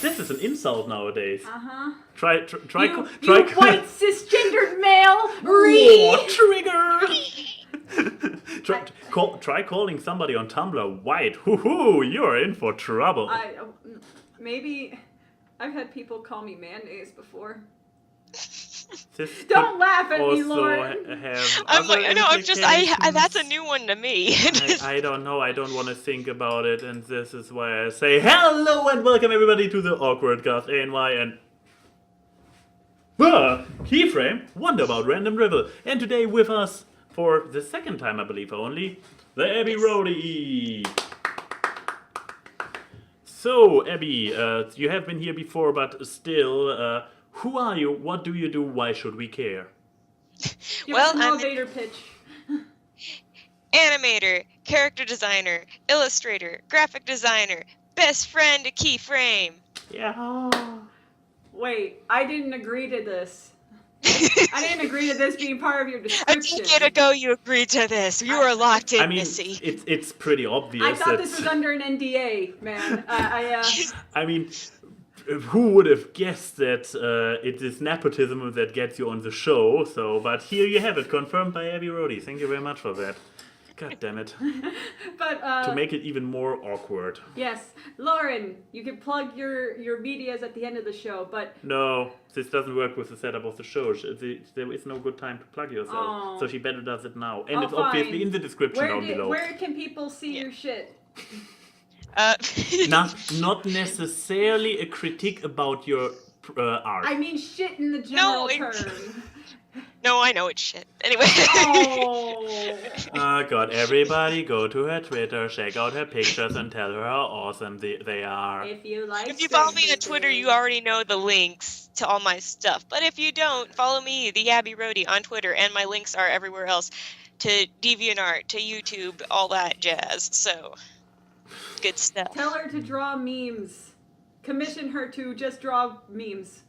This is an insult nowadays. Uh-huh. Try. You white cisgendered male. Oh, trigger! Try calling somebody on Tumblr white. Hoo-hoo, you're in for trouble. Maybe I've had people call me mayonnaise before. This Don't laugh at me, also Lauren. I'm that's a new one to me. I don't know. I don't want to think about it, and this is why I say hello and welcome everybody to the AWKWARDCast ANY and Keyframe, Wonder About Random Dribble, and today with us for the second time, I believe only, the Abbey Roadie. So, Abby, you have been here before, but still, who are you? What do you do? Why should we care? I'm an elevator pitch. Animator, character designer, illustrator, graphic designer, best friend to Keyframe. Yeah. Wait, I didn't agree to this. I didn't agree to this being part of your description. A decade ago, you agreed to this. You were locked in, Missy. It's pretty obvious. I thought this was under an NDA, man. I mean, who would have guessed that it is nepotism that gets you on the show? So, but here you have it, confirmed by Abbey Roadie. Thank you very much for that. God damn it. But to make it even more awkward. Yes, Lauren, you can plug your medias at the end of the show, but no, this doesn't work with the setup of the show. There is no good time to plug yourself, so she better does it now, and it's obviously in the description down below. Where can people see your shit? Not necessarily a critique about your art. I mean shit in the general term. No, I know it's shit. Anyway. Oh God, everybody go to her Twitter, check out her pictures and tell her how awesome they are. If you follow me on Twitter, you already know the links to all my stuff. But if you don't, follow me, the Abbey Roadie, on Twitter, and my links are everywhere else. To DeviantArt, to YouTube, all that jazz. So, good stuff. Tell her to draw memes. Commission her to just draw memes.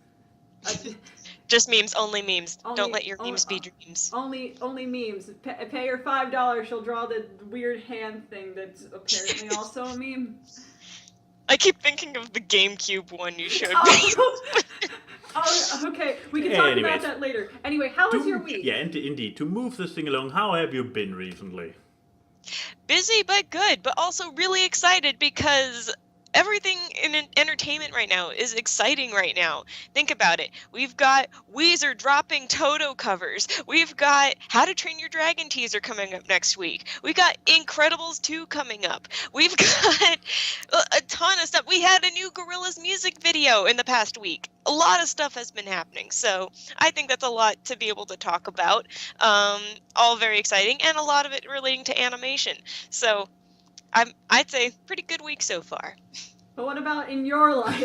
Just memes, only memes. Don't let your memes be dreams. Only memes. Pay her $5, she'll draw the weird hand thing that's apparently also a meme. I keep thinking of the GameCube one you showed me. Oh, okay. We can talk about that later. Anyway, how was your week? Yeah, indeed. To move this thing along, how have you been recently? Busy but good, but also really excited because everything in entertainment right now is exciting right now. Think about it. We've got Weezer dropping Toto covers. We've got How to Train Your Dragon teaser coming up next week. We've got Incredibles 2 coming up. We've got a ton of stuff. We had a new Gorillaz music video in the past week. A lot of stuff has been happening, so I think that's a lot to be able to talk about. All very exciting, and a lot of it relating to animation. So I'd say pretty good week so far. But what about in your life?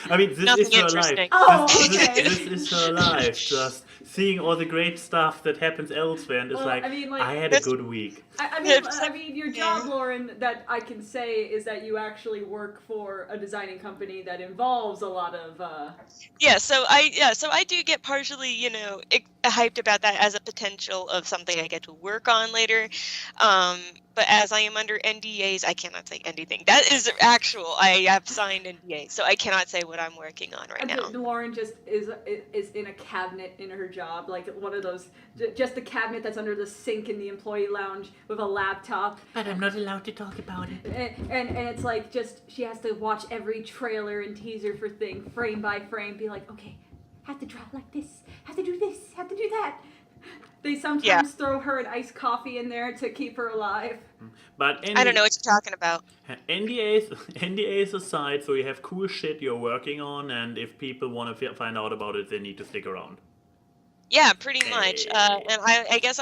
I mean, this is her life. Oh, okay. This is her life. Just seeing all the great stuff that happens elsewhere, and it's I had a good week. I mean, your job, Lauren, that I can say is that you actually work for a designing company that involves a lot of. So I do get partially, hyped about that as a potential of something I get to work on later. But as I am under NDAs, I cannot say anything. That is actual. I have signed NDAs, so I cannot say what I'm working on right now. Lauren just is in a cabinet in her job, like one of those, just the cabinet that's under the sink in the employee lounge with a laptop. But I'm not allowed to talk about it. And it's like she has to watch every trailer and teaser for thing, frame by frame, be like, okay, have to draw like this, have to do this, have to do that. They sometimes throw her an iced coffee in there to keep her alive. But I don't know what you're talking about. NDAs aside, so you have cool shit you're working on, and if people want to find out about it, they need to stick around. Yeah, pretty much. And I guess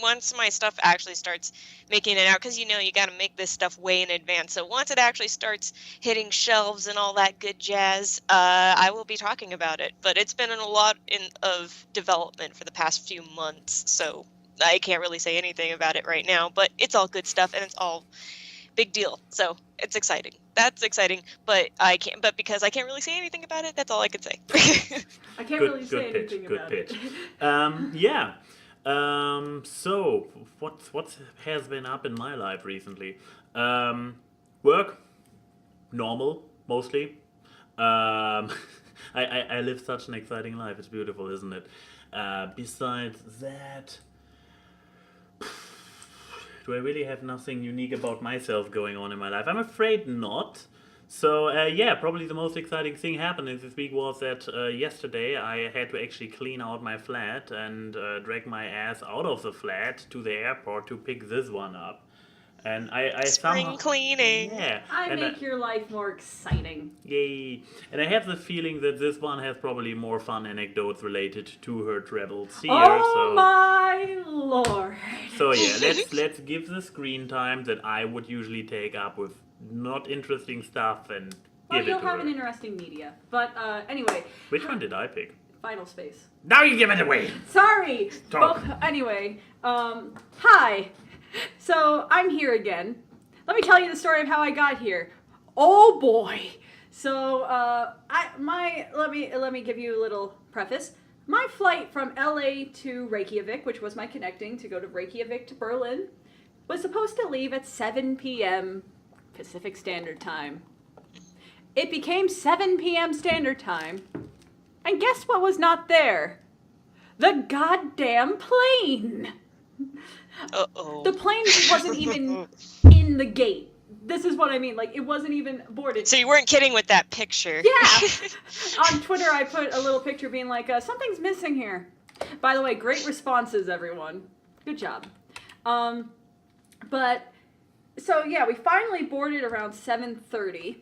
once my stuff actually starts making it out, because you got to make this stuff way in advance. So once it actually starts hitting shelves and all that good jazz, I will be talking about it. But it's been in a lot of development for the past few months, so I can't really say anything about it right now. But it's all good stuff, and it's all big deal. So it's exciting. That's exciting, but I can't. But because I can't really say anything about it, that's all I can say. I can't really say anything about it. So what has been up in my life recently? Work, normal. mostly. I live such an exciting life. It's beautiful, isn't it? Besides that, do I really have nothing unique about myself going on in my life? I'm afraid not. So, probably the most exciting thing happening this week was that yesterday I had to actually clean out my flat and drag my ass out of the flat to the airport to pick this one up. And I Spring somehow... cleaning. Yeah. I make your life more exciting. Yay. And I have the feeling that this one has probably more fun anecdotes related to her travels here. Oh my lord. So yeah, let's give the screen time that I would usually take up with not interesting stuff and Well, give it you'll to have her. an interesting media. But anyway. Which one did I pick? Final Space. Now you give it away! Sorry! Talk. Well, anyway, hi. So, I'm here again. Let me tell you the story of how I got here. Oh boy! So, let me give you a little preface. My flight from LA to Reykjavik, which was my connecting to go to Reykjavik to Berlin, was supposed to leave at 7 p.m. Pacific Standard Time. It became 7 p.m. Standard Time. And guess what was not there? The goddamn plane! Uh-oh. The plane wasn't even in the gate. This is what I mean. Like, it wasn't even boarded. So you weren't kidding with that picture. Yeah! On Twitter, I put a little picture being like, something's missing here. By the way, great responses, everyone. Good job. But, so yeah, we finally boarded around 7:30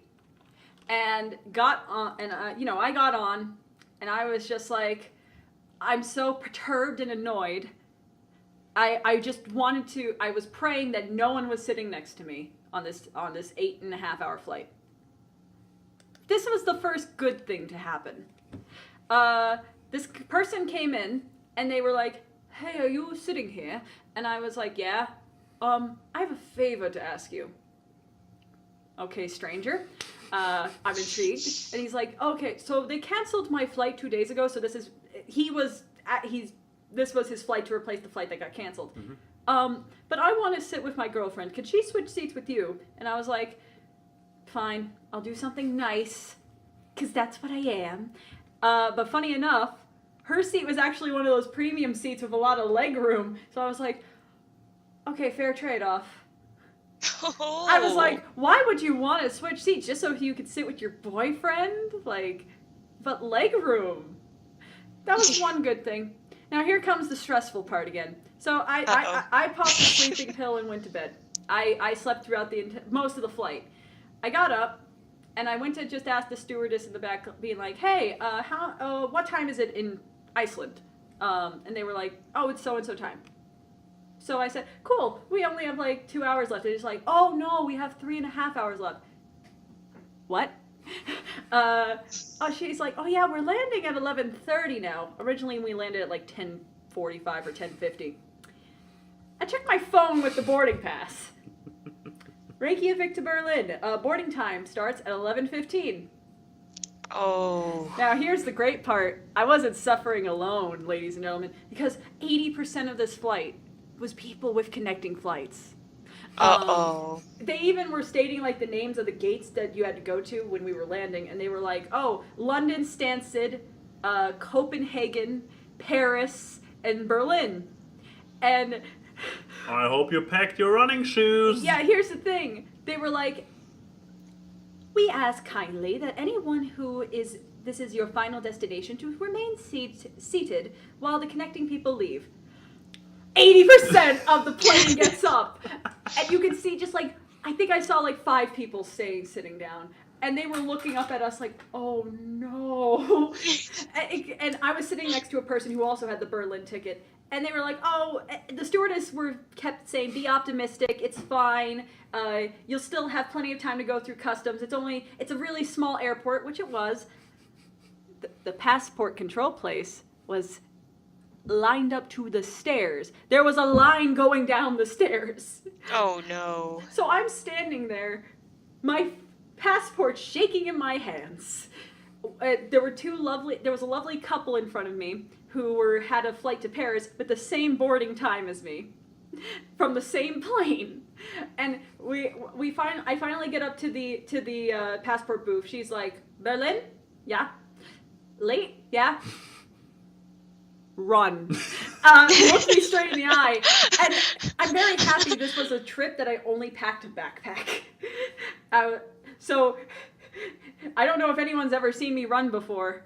and got on, and, I got on, and I was just like, I'm so perturbed and annoyed. I just wanted to, I was praying that no one was sitting next to me on this 8.5-hour flight. This was the first good thing to happen. This person came in and they were like, hey, are you sitting here? And I was like, yeah. I have a favor to ask you. Okay, stranger. I'm intrigued. And he's like, okay, so they canceled my flight 2 days ago, so this was his flight to replace the flight that got canceled. Mm-hmm. But I want to sit with my girlfriend. Could she switch seats with you? And I was like, fine, I'll do something nice, because that's what I am. But funny enough, her seat was actually one of those premium seats with a lot of leg room. So I was like, okay, fair trade-off. Oh. I was like, why would you want to switch seats? Just so you could sit with your boyfriend? Like, but leg room. That was one good thing. Now here comes the stressful part again. So I popped a sleeping pill and went to bed. I slept throughout most of the flight. I got up and I went to just ask the stewardess in the back, being like, hey, what time is it in Iceland? And they were like, oh, it's so-and-so time. So I said, cool, we only have like 2 hours left. They're just like, oh no, we have 3.5 hours left. What? She's like, oh yeah, we're landing at 11:30 now. Originally we landed at like 10:45 or 10:50. I checked my phone with the boarding pass. Reykjavik to Berlin. Boarding time starts at 11:15. Oh. Now here's the great part. I wasn't suffering alone, ladies and gentlemen, because 80% of this flight was people with connecting flights. They even were stating like the names of the gates that you had to go to when we were landing, and they were like, oh, London, Stansted, Copenhagen, Paris, and Berlin. And I hope you packed your running shoes. yeah, here's the thing. They were like, we ask kindly that anyone this is your final destination to remain seated while the connecting people leave. 80% of the plane gets up. And you can see just like, I think I saw like 5 people sitting down. And they were looking up at us like, oh no. And I was sitting next to a person who also had the Berlin ticket. And they were like, oh, the stewardess kept saying, be optimistic, it's fine. You'll still have plenty of time to go through customs. It's a really small airport, which it was. The passport control place was lined up to the stairs. There was a line going down the stairs. Oh no. So I'm standing there, my passport shaking in my hands. There was a lovely couple in front of me who had a flight to Paris with the same boarding time as me from the same plane. And I finally get up to the passport booth. She's like, Berlin? Yeah. Late? Yeah. Run. Looked me straight in the eye. And I'm very happy this was a trip that I only packed a backpack. So I don't know if anyone's ever seen me run before.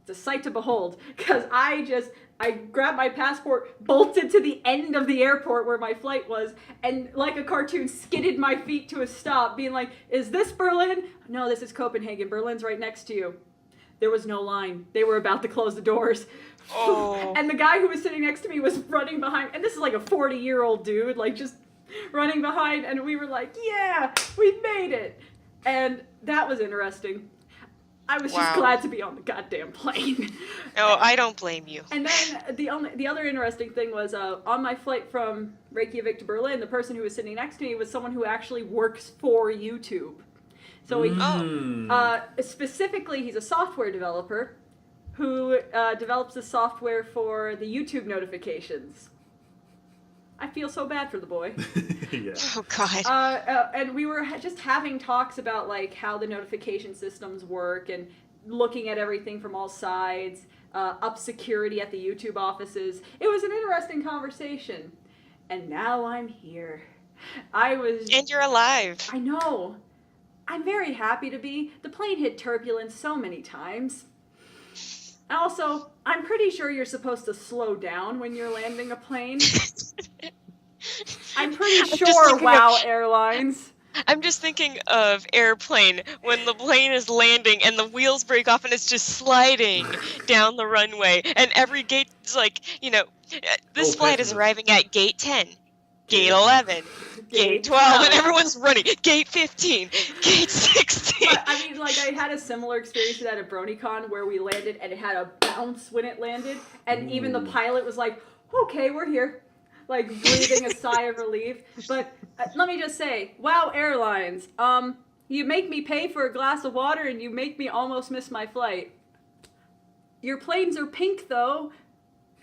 It's a sight to behold, because I grabbed my passport, bolted to the end of the airport where my flight was, and like a cartoon skidded my feet to a stop, being like, is this Berlin? No, this is Copenhagen. Berlin's right next to you. There was no line. They were about to close the doors. Oh. And the guy who was sitting next to me was running behind, and this is like a 40-year-old dude, like just running behind, and we were like, yeah, we made it. And that was interesting. I was just glad to be on the goddamn plane. Oh, I don't blame you. And then the other interesting thing was on my flight from Reykjavik to Berlin, the person who was sitting next to me was someone who actually works for YouTube. So specifically, he's a software developer who develops the software for the YouTube notifications. I feel so bad for the boy. Yeah. Oh God. And we were just having talks about like how the notification systems work and looking at everything from all sides, up security at the YouTube offices. It was an interesting conversation. And now I'm here. And you're alive. I know. I'm very happy to be. The plane hit turbulence so many times. Also, I'm pretty sure you're supposed to slow down when you're landing a plane. I'm pretty sure, WOW Airlines. I'm just thinking of Airplane when the plane is landing and the wheels break off and it's just sliding down the runway and every gate is like, this flight is arriving at gate 10, gate 11, gate 12, and everyone's running. Gate 15, gate 16. But, I mean, like, I had a similar experience to that at BronyCon where we landed and it had a bounce when it landed, and even the pilot was like, okay, we're here. Like, breathing a sigh of relief. But let me just say, WOW Airlines, you make me pay for a glass of water and you make me almost miss my flight. Your planes are pink, though.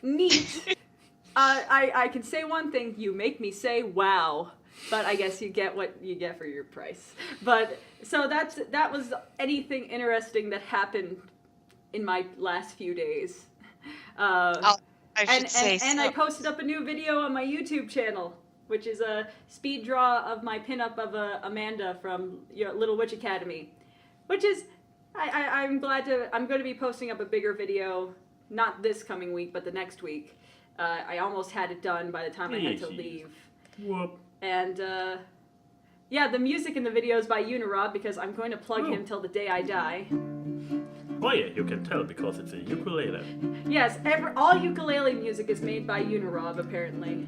Neat. I can say one thing, you make me say wow. But I guess you get what you get for your price. But, so that was anything interesting that happened in my last few days. I posted up a new video on my YouTube channel, which is a speed draw of my pinup of Amanda from your Little Witch Academy, which is, I'm going to be posting up a bigger video, not this coming week, but the next week. I almost had it done by the time I had to leave. Whoop. And, the music in the video is by Unirob, because I'm going to plug him till the day I die. Oh yeah, you can tell because it's a ukulele. Yes, all ukulele music is made by Unirob, apparently.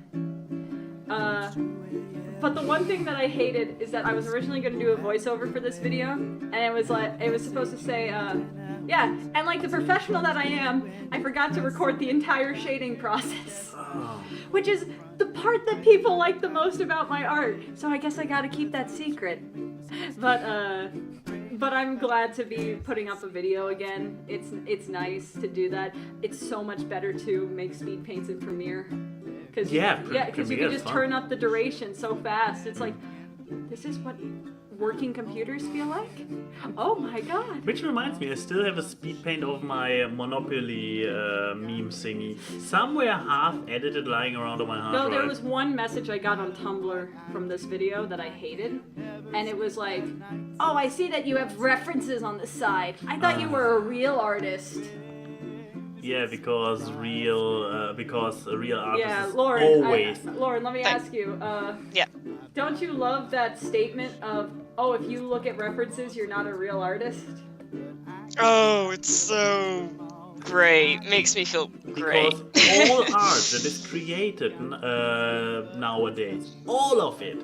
But the one thing that I hated is that I was originally going to do a voiceover for this video, and it was supposed to say, and like the professional that I am, I forgot to record the entire shading process. Which is the part that people like the most about my art, so I guess I gotta keep that secret. But I'm glad to be putting up a video again. It's nice to do that. It's so much better to make speed paints in Premiere. Because you can just turn up the duration so fast. It's like, this is what working computers feel like? Oh my god. Which reminds me, I still have a speed paint of my Monopoly meme thingy. Somewhere half edited lying around on my hard drive. No, there was one message I got on Tumblr from this video that I hated. And it was like, oh, I see that you have references on the side. I thought you were a real artist. Yeah, because a real artist is Lauren, always... Lauren, let me ask you. Don't you love that statement of, oh, if you look at references, you're not a real artist? Oh, it's so great. Makes me feel great. Because all art that is created nowadays, all of it,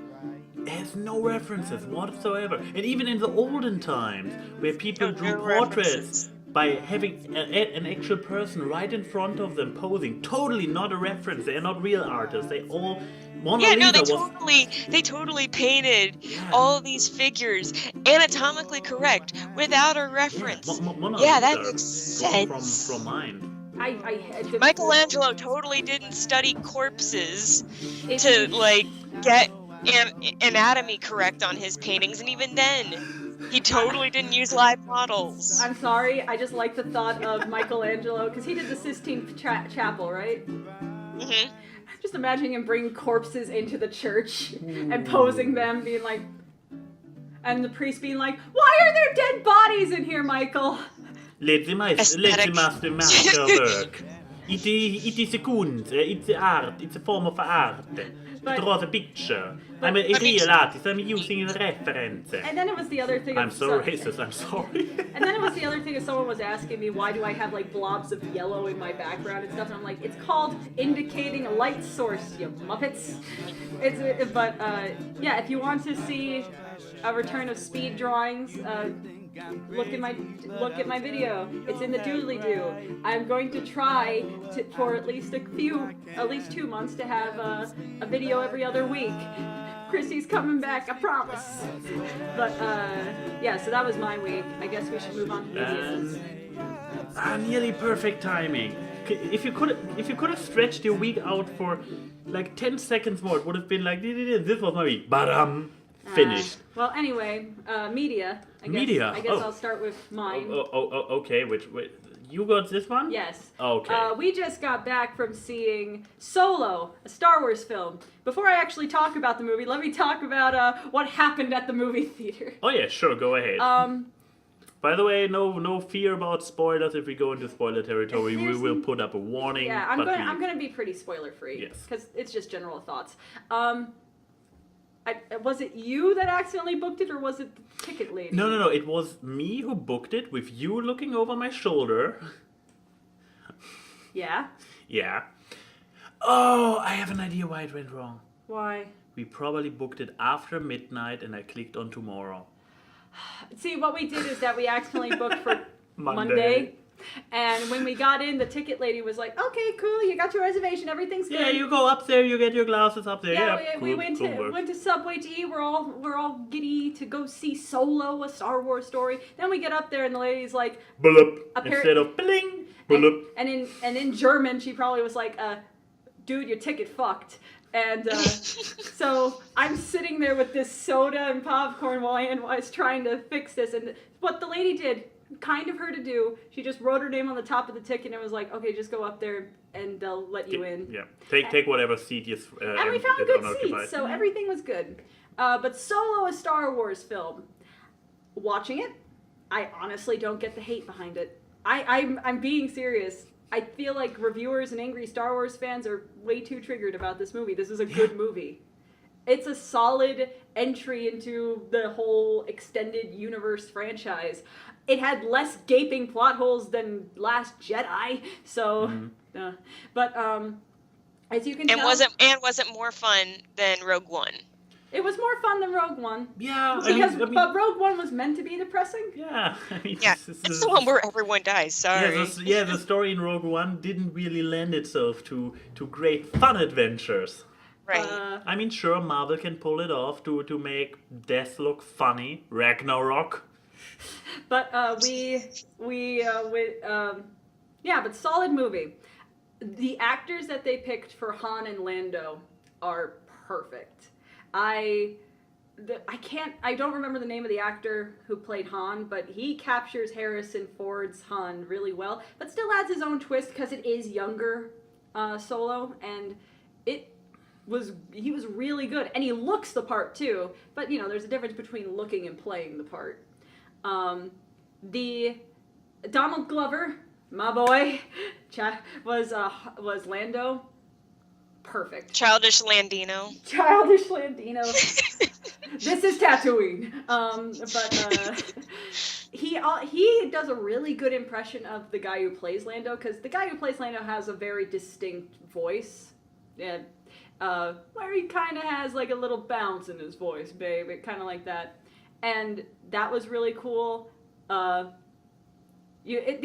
has no references whatsoever. And even in the olden times, where people drew portraits by having an actual person right in front of them posing, totally not a reference. They are not real artists. They all... They totally painted all of these figures anatomically correct without a reference. That makes sense. From mine. Michelangelo totally didn't study corpses to get anatomy correct on his paintings, and even then, he totally didn't use live models. I'm sorry, I just like the thought of Michelangelo, because he did the Sistine Chapel, right? Mm-hmm. Just imagining him bringing corpses into the church and posing them, being like, and the priest being like, "Why are there dead bodies in here, Michael?" Let the master work. It is a kunst, it's art, it's a form of art. Draw the picture. I'm a real artist, I'm using a reference. And then it was the other thing. I'm so racist, I'm sorry. And then it was the other thing is someone was asking me, why do I have like blobs of yellow in my background and stuff? And I'm like, it's called indicating a light source, you muppets. But yeah, if you want to see a return of speed drawings, look at my video. It's in the doodly-doo. I'm going to try for at least 2 months to have a video every other week. Chrissy's coming back, I promise. But yeah, so that was my week. I guess we should move on to videos. Nearly perfect timing. If you could have stretched your week out for like 10 seconds more, it would have been like, this was my week. But finished. Well, anyway, media. I guess I'll start with mine. Okay. Which you got this one? Yes. Okay. We just got back from seeing Solo, a Star Wars film. Before I actually talk about the movie, let me talk about what happened at the movie theater. Oh yeah, sure. Go ahead. By the way, no fear about spoilers. If we go into spoiler territory, we will put up a warning. Yeah, I'm gonna be pretty spoiler free. Yes. Because it's just general thoughts. Was it you that accidentally booked it, or was it the ticket lady? No. It was me who booked it with you looking over my shoulder. Yeah? Yeah. Oh, I have an idea why it went wrong. Why? We probably booked it after midnight and I clicked on tomorrow. See, what we did is that we accidentally booked for Monday. And when we got in, the ticket lady was like, "Okay, cool, you got your reservation, everything's good." Yeah, you go up there, you get your glasses up there. Yeah, we went to Subway to eat. We're all giddy to go see Solo, a Star Wars story. Then we get up there, and the lady's like, "Blup," instead of bling. Blup. And in German, she probably was like, "Dude, your ticket fucked." And so I'm sitting there with this soda and popcorn while I was trying to fix this. And what the lady did, kind of her to do, she just wrote her name on the top of the ticket and was like, "Okay, just go up there and they'll let you in." Yeah, take whatever seat you. And we found good seats, so everything was good. But Solo, a Star Wars film. Watching it, I honestly don't get the hate behind it. I'm being serious. I feel like reviewers and angry Star Wars fans are way too triggered about this movie. This is a good movie. It's a solid entry into the whole extended universe franchise. It had less gaping plot holes than Last Jedi, so. But as you can tell, wasn't more fun than Rogue One. It was more fun than Rogue One. Yeah, but Rogue One was meant to be depressing. Yeah, it's the one where everyone dies. Sorry. The story in Rogue One didn't really lend itself to great fun adventures. Right. Sure, Marvel can pull it off to make death look funny. Ragnarok. But but solid movie. The actors that they picked for Han and Lando are perfect. I don't remember the name of the actor who played Han, but he captures Harrison Ford's Han really well, but still adds his own twist because it is younger Solo, and he was really good, and he looks the part too, but there's a difference between looking and playing the part. The Donald Glover, my boy, was Lando. Perfect. Childish Landino. This is Tatooine. But he does a really good impression of the guy who plays Lando, because the guy who plays Lando has a very distinct voice. Yeah. Where he kind of has like a little bounce in his voice, babe. Kind of like that. And that was really cool. The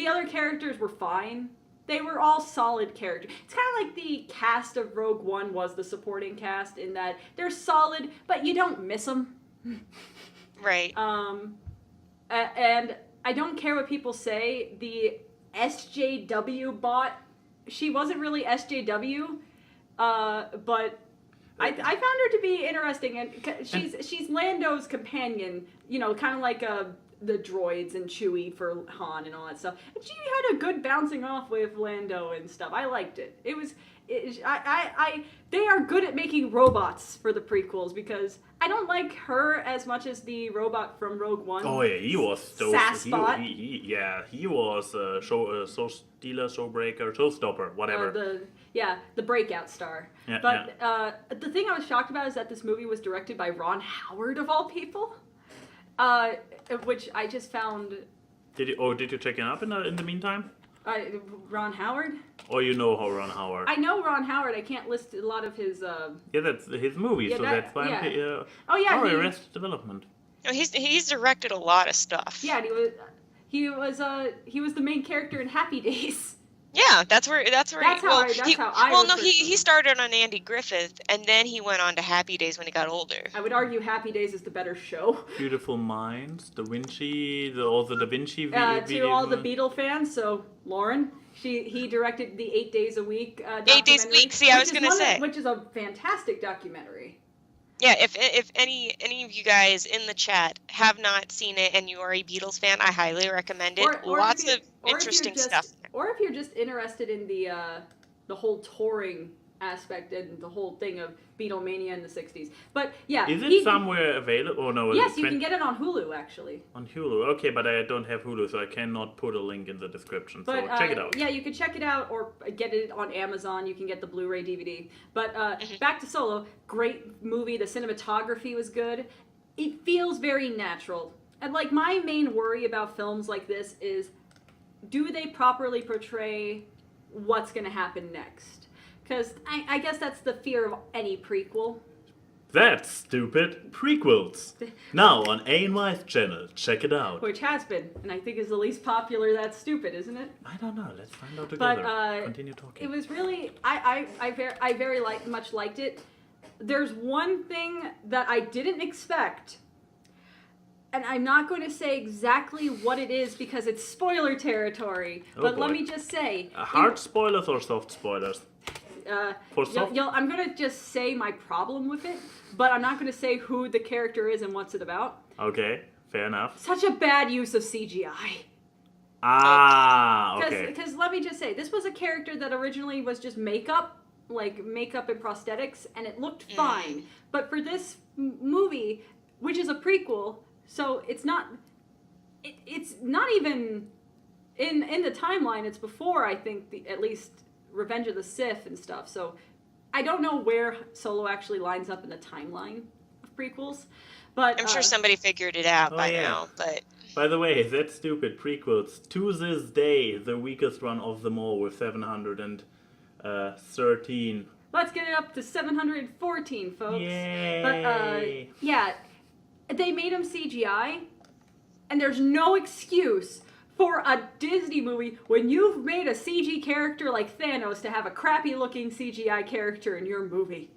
other characters were fine. They were all solid characters. It's kind of like the cast of Rogue One was the supporting cast, in that they're solid, but you don't miss them. Right. And I don't care what people say. The SJW bot, she wasn't really SJW, but I found her to be interesting, and she's Lando's companion, you know, kind of like the droids and Chewie for Han and all that stuff. And she had a good bouncing off with Lando and stuff. I liked it. They are good at making robots for the prequels, because I don't like her as much as the robot from Rogue One. Oh yeah, he was Sassbot. He was show stealer, showbreaker, showstopper, whatever. The breakout star. Yeah, but the thing I was shocked about is that this movie was directed by Ron Howard, of all people, which I just found. Did you check it up in the meantime? Ron Howard? Or you know how Ron Howard? I know Ron Howard. I can't list a lot of his. Yeah, that's his movies, Yeah, so that- that's why. yeah. Oh yeah, Arrested Development. No, he's directed a lot of stuff. Yeah, he was the main character in Happy Days. Yeah, that's how I refer to he him. started on Andy Griffith, and then he went on to Happy Days when he got older. I would argue Happy Days is the better show. Beautiful Minds, Da Vinci, all the Da Vinci To all the Beatle fans, so Lauren, he directed the 8 Days a Week documentary. 8 Days a Week, see, I was gonna say. Which is a fantastic documentary. Yeah, if any of you guys in the chat have not seen it and you are a Beatles fan, I highly recommend it. Lots of interesting stuff. Or if you're just interested in the whole touring aspect and the whole thing of Beatlemania in the 60s. But yeah. Is it somewhere available? Oh no. Yes, you can get it on Hulu actually. On Hulu. Okay, but I don't have Hulu, so I cannot put a link in the description. But, so check it out. Yeah, you can check it out or get it on Amazon. You can get the Blu-ray DVD. But back to Solo. Great movie. The cinematography was good. It feels very natural. And like my main worry about films like this is, do they properly portray what's going to happen next? Because I guess that's the fear of any prequel. That's stupid. Prequels. Now on A&Y's channel. Check it out. Which has been, and I think is the least popular. That's stupid, isn't it? I don't know. Let's find out together. But continue talking. it was really, I very much liked it. There's one thing that I didn't expect, and I'm not going to say exactly what it is because it's spoiler territory. Oh But boy. let me just say, hard spoilers or soft spoilers? For soft? I'm going to just say my problem with it, but I'm not going to say who the character is and what's it about. Okay, fair enough. Such a bad use of CGI. Okay. Because let me just say, this was a character that originally was just makeup and prosthetics, and it looked fine. But for this movie, which is a prequel, so it's not even in the timeline. It's before, I think, at least Revenge of the Sith and stuff. So I don't know where Solo actually lines up in the timeline of prequels. But I'm sure somebody figured it out by yeah. now, but... By the way, that's stupid. Prequels. To this day, the weakest one of them all with 713. Let's get it up to 714, folks. Yay! But, yeah, they made him CGI, and there's no excuse for a Disney movie when you've made a CG character like Thanos to have a crappy-looking CGI character in your movie.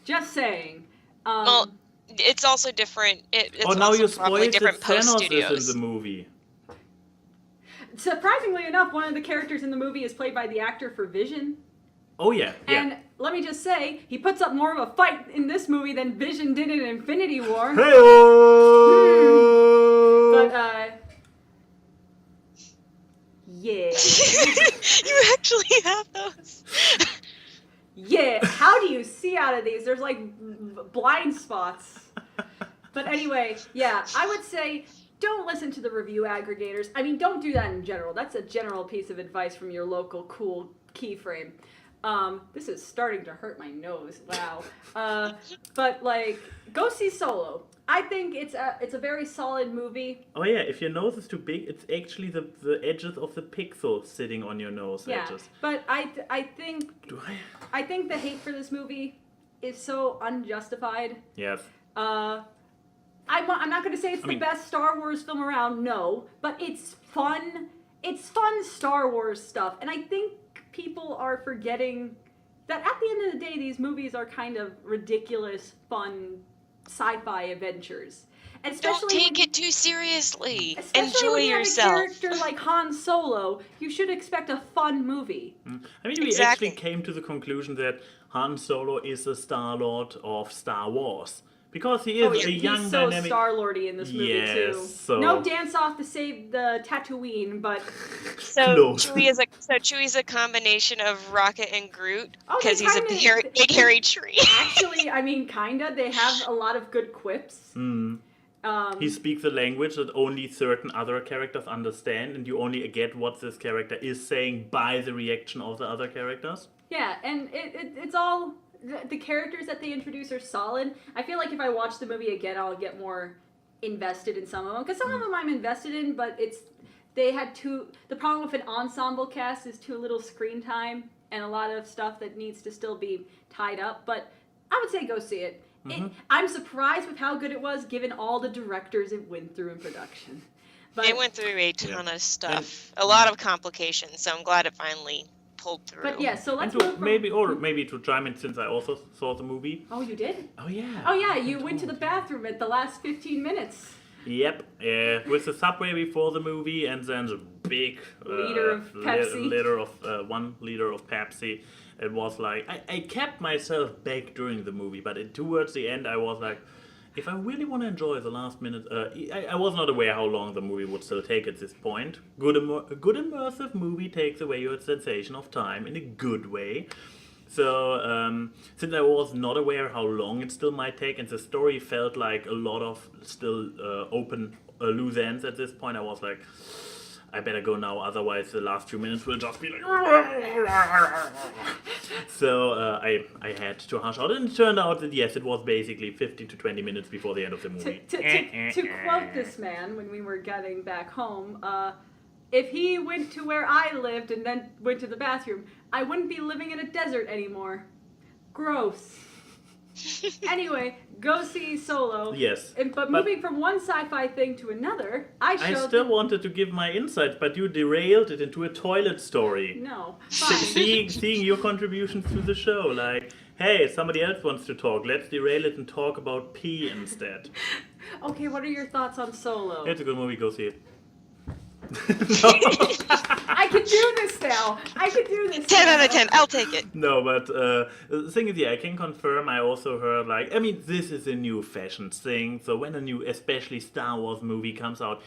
Just saying. Well, it's also different. It's now also you probably spoiled different that post Thanos studios. is in the movie. Surprisingly enough, one of the characters in the movie is played by the actor for Vision. Oh yeah, yeah. And let me just say, he puts up more of a fight in this movie than Vision did in Infinity War. Hey-oh! But, yeah. You actually have those. Yeah, how do you see out of these? There's like blind spots. But anyway, yeah, I would say don't listen to the review aggregators. I mean, don't do that in general. That's a general piece of advice from your local cool Keyframe. This is starting to hurt my nose. Wow. But like, go see Solo. I think it's a very solid movie. Oh yeah, if your nose is too big, it's actually the edges of the pixel sitting on your nose Yeah, edges. but I think Do I? I think the hate for this movie is so unjustified. Yes. I'm not going to say it's the best Star Wars film around, no, but it's fun. It's fun Star Wars stuff, and I think people are forgetting that at the end of the day, these movies are kind of ridiculous, fun sci-fi adventures. Don't take it too seriously. Especially Enjoy when you yourself. have a character like Han Solo, you should expect a fun movie. I mean, we actually came to the conclusion that Han Solo is the Star-Lord of Star Wars. Because he is a young, he's so dynamic... Star-Lordy in this movie, too. So... No dance off to save the Tatooine, but... So Chewie's a combination of Rocket and Groot, because he's a big hairy tree. Actually, I mean, kinda. They have a lot of good quips. He speaks a language that only certain other characters understand, and you only get what this character is saying by the reaction of the other characters. Yeah, and it's all... The characters that they introduce are solid. I feel like if I watch the movie again, I'll get more invested in some of them. Because some of them I'm invested in, but the problem with an ensemble cast is too little screen time and a lot of stuff that needs to still be tied up. But I would say go see it. I'm surprised with how good it was, given all the directors it went through in production. But They went through a ton of stuff. A lot of complications, so I'm glad it finally pulled through. But yeah, so let's move from... Maybe to chime in, since I also saw the movie. Oh, you did? Oh, yeah. Oh, yeah, you went to the bathroom at the last 15 minutes. Yep, with the subway before the movie, and then the big... liter of Pepsi. 1 liter of Pepsi. It was like... I kept myself back during the movie, but towards the end I was like... If I really want to enjoy the last minute, I was not aware how long the movie would still take at this point. A good immersive movie takes away your sensation of time in a good way. So, since I was not aware how long it still might take, and the story felt like a lot of still open loose ends at this point, I was like, I better go now, otherwise the last few minutes will just be like... So I had to hush out, and it turned out that yes, it was basically 15 to 20 minutes before the end of the movie. To quote this man when we were getting back home, if he went to where I lived and then went to the bathroom, I wouldn't be living in a desert anymore. Gross. Anyway, go see Solo. Yes. But moving from one sci-fi thing to another, I still wanted to give my insights, but you derailed it into a toilet story. No, fine. Seeing your contributions to the show, like, hey, somebody else wants to talk, let's derail it and talk about pee instead. Okay, what are your thoughts on Solo? It's a good movie, go see it. I can do this now. 10 out of 10, I'll take it. No, but the thing is, yeah, I can confirm. I also heard, like, I mean, this is a new fashion thing. So when a new, especially Star Wars movie comes out,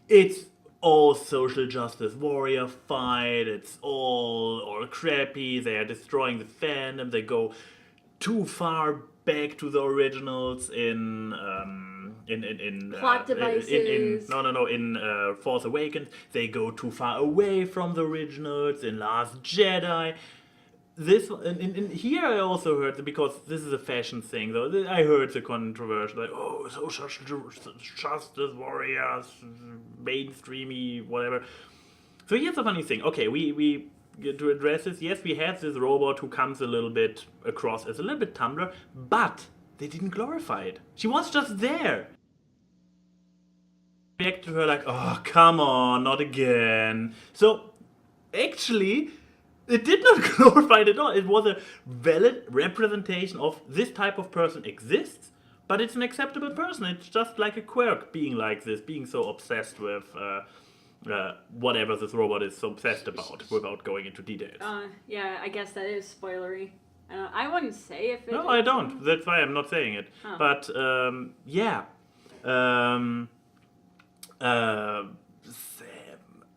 it's all social justice warrior fight. It's all crappy. They are destroying the fandom. They go too far back to the originals in plot devices. In Force Awakens, they go too far away from the originals. In Last Jedi, this in here I also heard that, because this is a fashion thing though. I heard the controversial, like, oh, social justice warriors, mainstreamy, whatever. So here's the funny thing. Okay, we to address this, yes, we have this robot who comes a little bit across as a little bit Tumblr, but they didn't glorify it. She was just there. I reacted to her like, oh, come on, not again. So, actually, it did not glorify it at all. It was a valid representation of this type of person exists, but it's an acceptable person. It's just like a quirk being like this, being so obsessed with whatever this robot is so obsessed about, without going into details. Yeah, I guess that is spoilery. I wouldn't say if it... No, I don't. That's why I'm not saying it. Oh. But, yeah.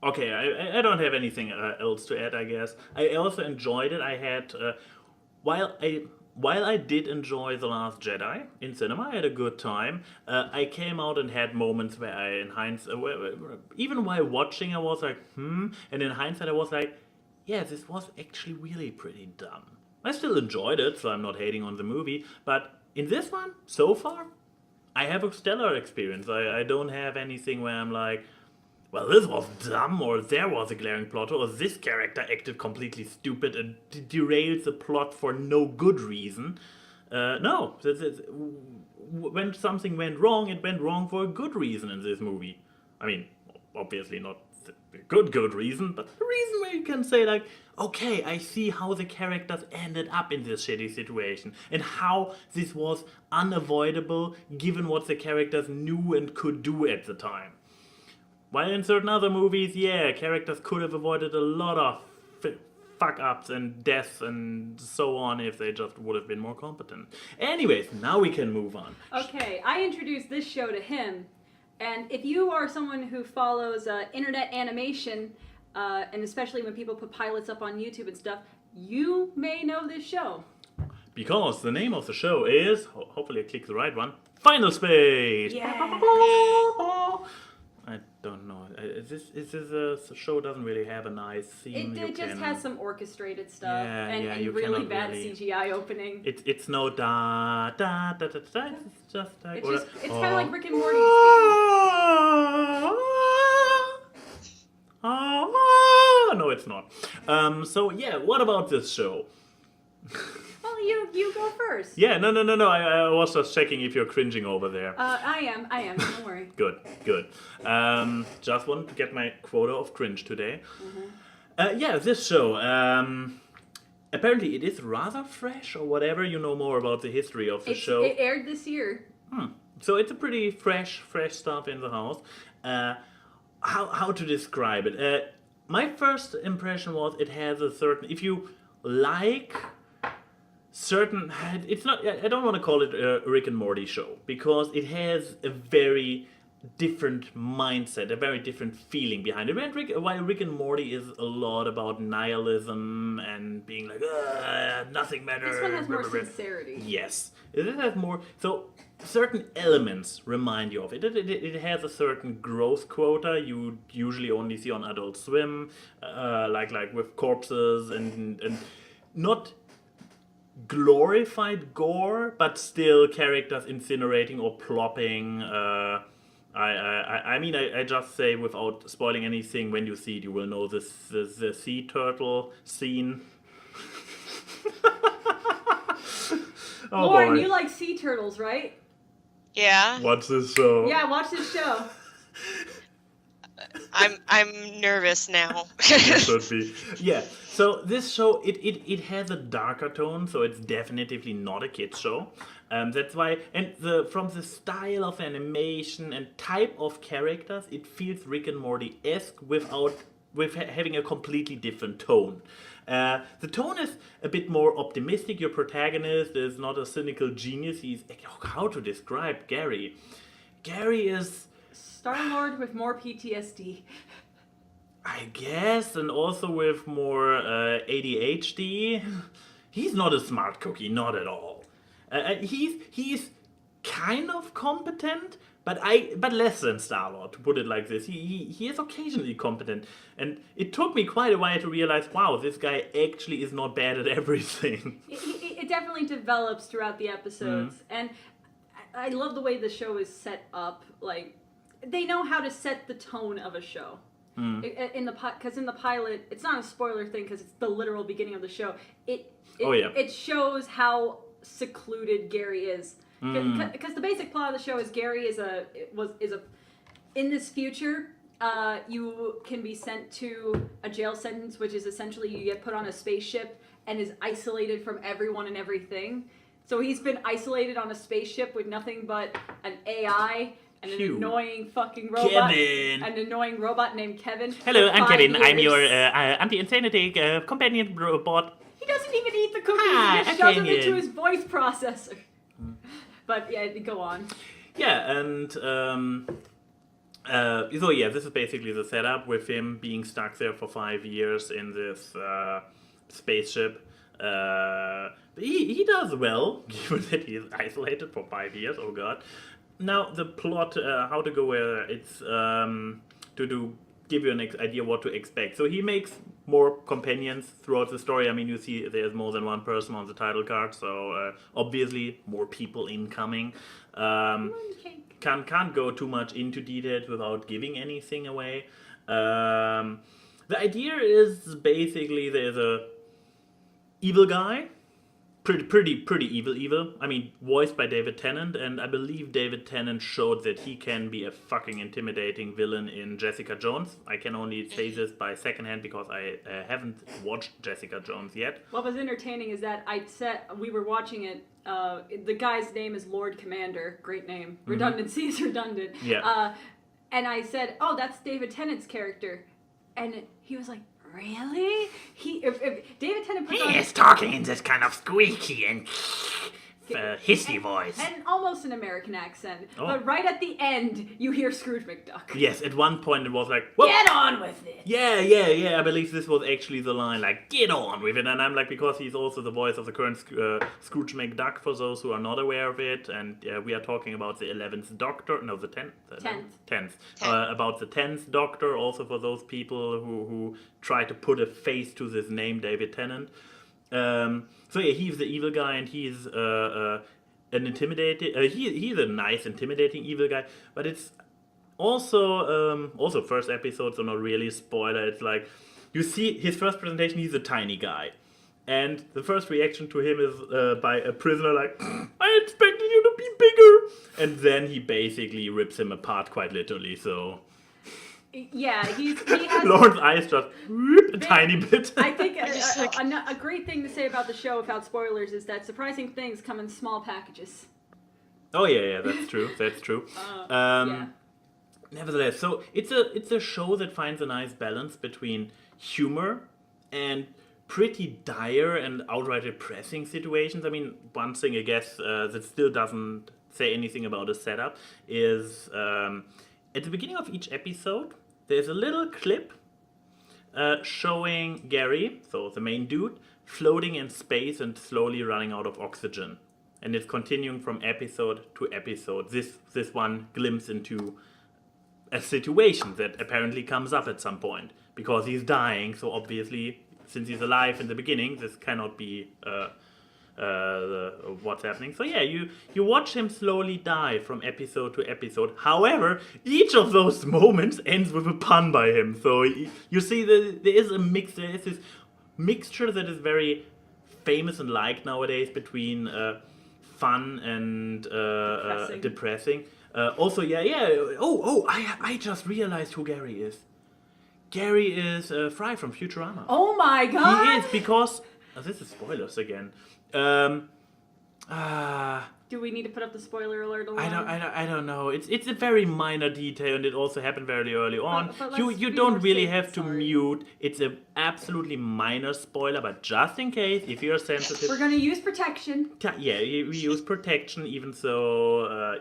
Okay, I don't have anything else to add, I guess. I also enjoyed it. I had... While I did enjoy The Last Jedi in cinema, I had a good time. I came out and had moments where I, in hindsight, even while watching, I was like, and in hindsight, I was like, yeah, this was actually really pretty dumb. I still enjoyed it, so I'm not hating on the movie, but in this one, so far, I have a stellar experience. I don't have anything where I'm like, well, this was dumb, or there was a glaring plot, or this character acted completely stupid and derailed the plot for no good reason. No, when something went wrong, it went wrong for a good reason in this movie. I mean, obviously not the good reason, but the reason where you can say like, okay, I see how the characters ended up in this shitty situation and how this was unavoidable given what the characters knew and could do at the time. While in certain other movies, yeah, characters could have avoided a lot of fuck-ups and deaths and so on if they just would have been more competent. Anyways, now we can move on. Okay, I introduced this show to him, and if you are someone who follows internet animation, and especially when people put pilots up on YouTube and stuff, you may know this show. Because the name of the show is, hopefully I click the right one, Final Space! Yeah. I don't know. The show doesn't really have a nice theme. It just has some orchestrated stuff, Yeah, and you really cannot bad really- CGI opening. It's no da da da da da. It's just like It's kind of like Rick and Morty's No, it's not. So yeah, what about this show? Well, you go first. Yeah, no. I was just checking if you're cringing over there. I am. Don't worry. Good. Just wanted to get my quota of cringe today. Yeah, this show. Apparently it is rather fresh or whatever. You know more about the history of the show. It aired this year. So it's a pretty fresh stuff in the house. How to describe it? My first impression was it has a certain. If you like certain, it's not. I don't want to call it a Rick and Morty show because it has a very different mindset, a very different feeling behind it. While Rick and Morty is a lot about nihilism and being like, nothing matters. This one has more sincerity. Yes, it has more. So certain elements remind you of it. It has a certain growth quota you usually only see on Adult Swim, like with corpses and not glorified gore, but still characters incinerating or plopping. I mean, I just say without spoiling anything, when you see it, you will know the sea turtle scene. Oh, Lauren, boy. you like sea turtles, right? Yeah. Watch this show. Yeah, watch this show. I'm nervous now. It should be. Yeah. So this show, it has a darker tone, so it's definitively not a kids show. That's why, and from the style of animation and type of characters, it feels Rick and Morty-esque with having a completely different tone. The tone is a bit more optimistic. Your protagonist is not a cynical genius. How to describe Gary? Gary is Star-Lord with more PTSD. I guess, and also with more ADHD. He's not a smart cookie, not at all. He's kind of competent, but less than Star-Lord, to put it like this. He is occasionally competent, and it took me quite a while to realize, wow, this guy actually is not bad at everything. It definitely develops throughout the episodes, and I love the way the show is set up. Like, they know how to set the tone of a show. Because in the pilot, it's not a spoiler thing because it's the literal beginning of the show. It shows how secluded Gary is. Because the basic plot of the show is Gary is in this future. You can be sent to a jail sentence, which is essentially you get put on a spaceship and is isolated from everyone and everything. So he's been isolated on a spaceship with nothing but an AI. An annoying fucking robot. Kevin. An annoying robot named Kevin. Hello, I'm Kevin. Years. I'm your anti-insanity companion robot. He doesn't even eat the cookies. Hi, He just shoves them opinion. into his voice processor. But yeah, go on. Yeah, and so yeah, this is basically the setup with him being stuck there for 5 years in this spaceship. He does well, given that he is isolated for 5 years. Oh god. Now the plot, how to go where it's give you an idea what to expect. So he makes more companions throughout the story. I mean, you see there's more than one person on the title card, so obviously more people incoming. Can't go too much into details without giving anything away. The idea is basically there's a evil guy pretty evil. I mean, voiced by David Tennant, and I believe David Tennant showed that he can be a fucking intimidating villain in Jessica Jones. I can only say this by secondhand because I haven't watched Jessica Jones yet. What was entertaining is that we were watching it. The guy's name is Lord Commander. Great name. Redundancy is redundant. Yeah. And I said, "Oh, that's David Tennant's character," and he was like, "Really?" If David Tennant puts on He is talking in this kind of squeaky and hissy voice. and almost an American accent, Oh. but right at the end you hear Scrooge McDuck. Yes, at one point it was like, "Whoa." Get on with it. Yeah. I believe this was actually the line, like, "Get on with it." And I'm like, because he's also the voice of the current Scrooge McDuck, for those who are not aware of it. And we are talking about the 11th Doctor. No, the 10th. 10th. About the 10th Doctor, also for those people who try to put a face to this name, David Tennant. So yeah, he's the evil guy, and he's an intimidating. He's a nice, intimidating evil guy. But it's also first episode, so not really a spoiler. It's like you see his first presentation. He's a tiny guy, and the first reaction to him is by a prisoner, like, "I expected you to be bigger," and then he basically rips him apart quite literally. So. Yeah, he has Lauren's eyes just a tiny bit. I think a great thing to say about the show without spoilers is that surprising things come in small packages. Oh yeah, that's true. That's true. Yeah. Nevertheless, so it's a show that finds a nice balance between humor and pretty dire and outright depressing situations. I mean, one thing I guess that still doesn't say anything about the setup is at the beginning of each episode, there's a little clip showing Gary, so the main dude, floating in space and slowly running out of oxygen. And it's continuing from episode to episode. This one glimpse into a situation that apparently comes up at some point. Because he's dying, so obviously, since he's alive in the beginning, this cannot be what's happening. So yeah, you watch him slowly die from episode to episode. However, each of those moments ends with a pun by him. So you see that there is this mixture that is very famous and liked nowadays between fun and depressing. Also, I just realized who Gary is. Gary is Fry from Futurama. Oh my god! He is, because this is spoilers again. Do we need to put up the spoiler alert alarm? I don't know. It's a very minor detail, and it also happened very early on. But You don't really have to mute. It's a absolutely minor spoiler, but just in case, if you're sensitive, we're gonna use protection. Yeah, we use protection, even so.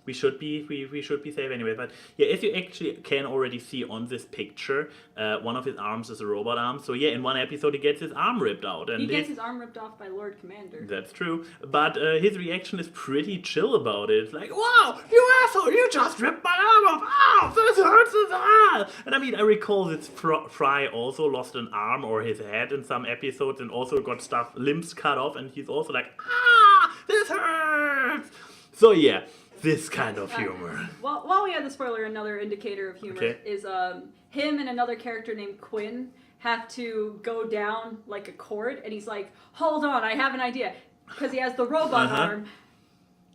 We should be safe anyway. But yeah, as you actually can already see on this picture, one of his arms is a robot arm. So yeah, in one episode he gets his arm ripped out, and he gets his arm ripped off by Lord Commander. That's true, but his reaction is pretty chill about it. It's like, "Wow, you asshole! You just ripped my arm off! Ow, this hurts as hell!" And I mean, I recall that Fry also lost an arm or his head in some episodes, and also got limbs cut off, and he's also like, this hurts! So yeah, this kind of humor. Well, while we have the spoiler, another indicator of humor is him and another character named Quinn have to go down like a cord, and he's like, "Hold on, I have an idea," because he has the robot arm,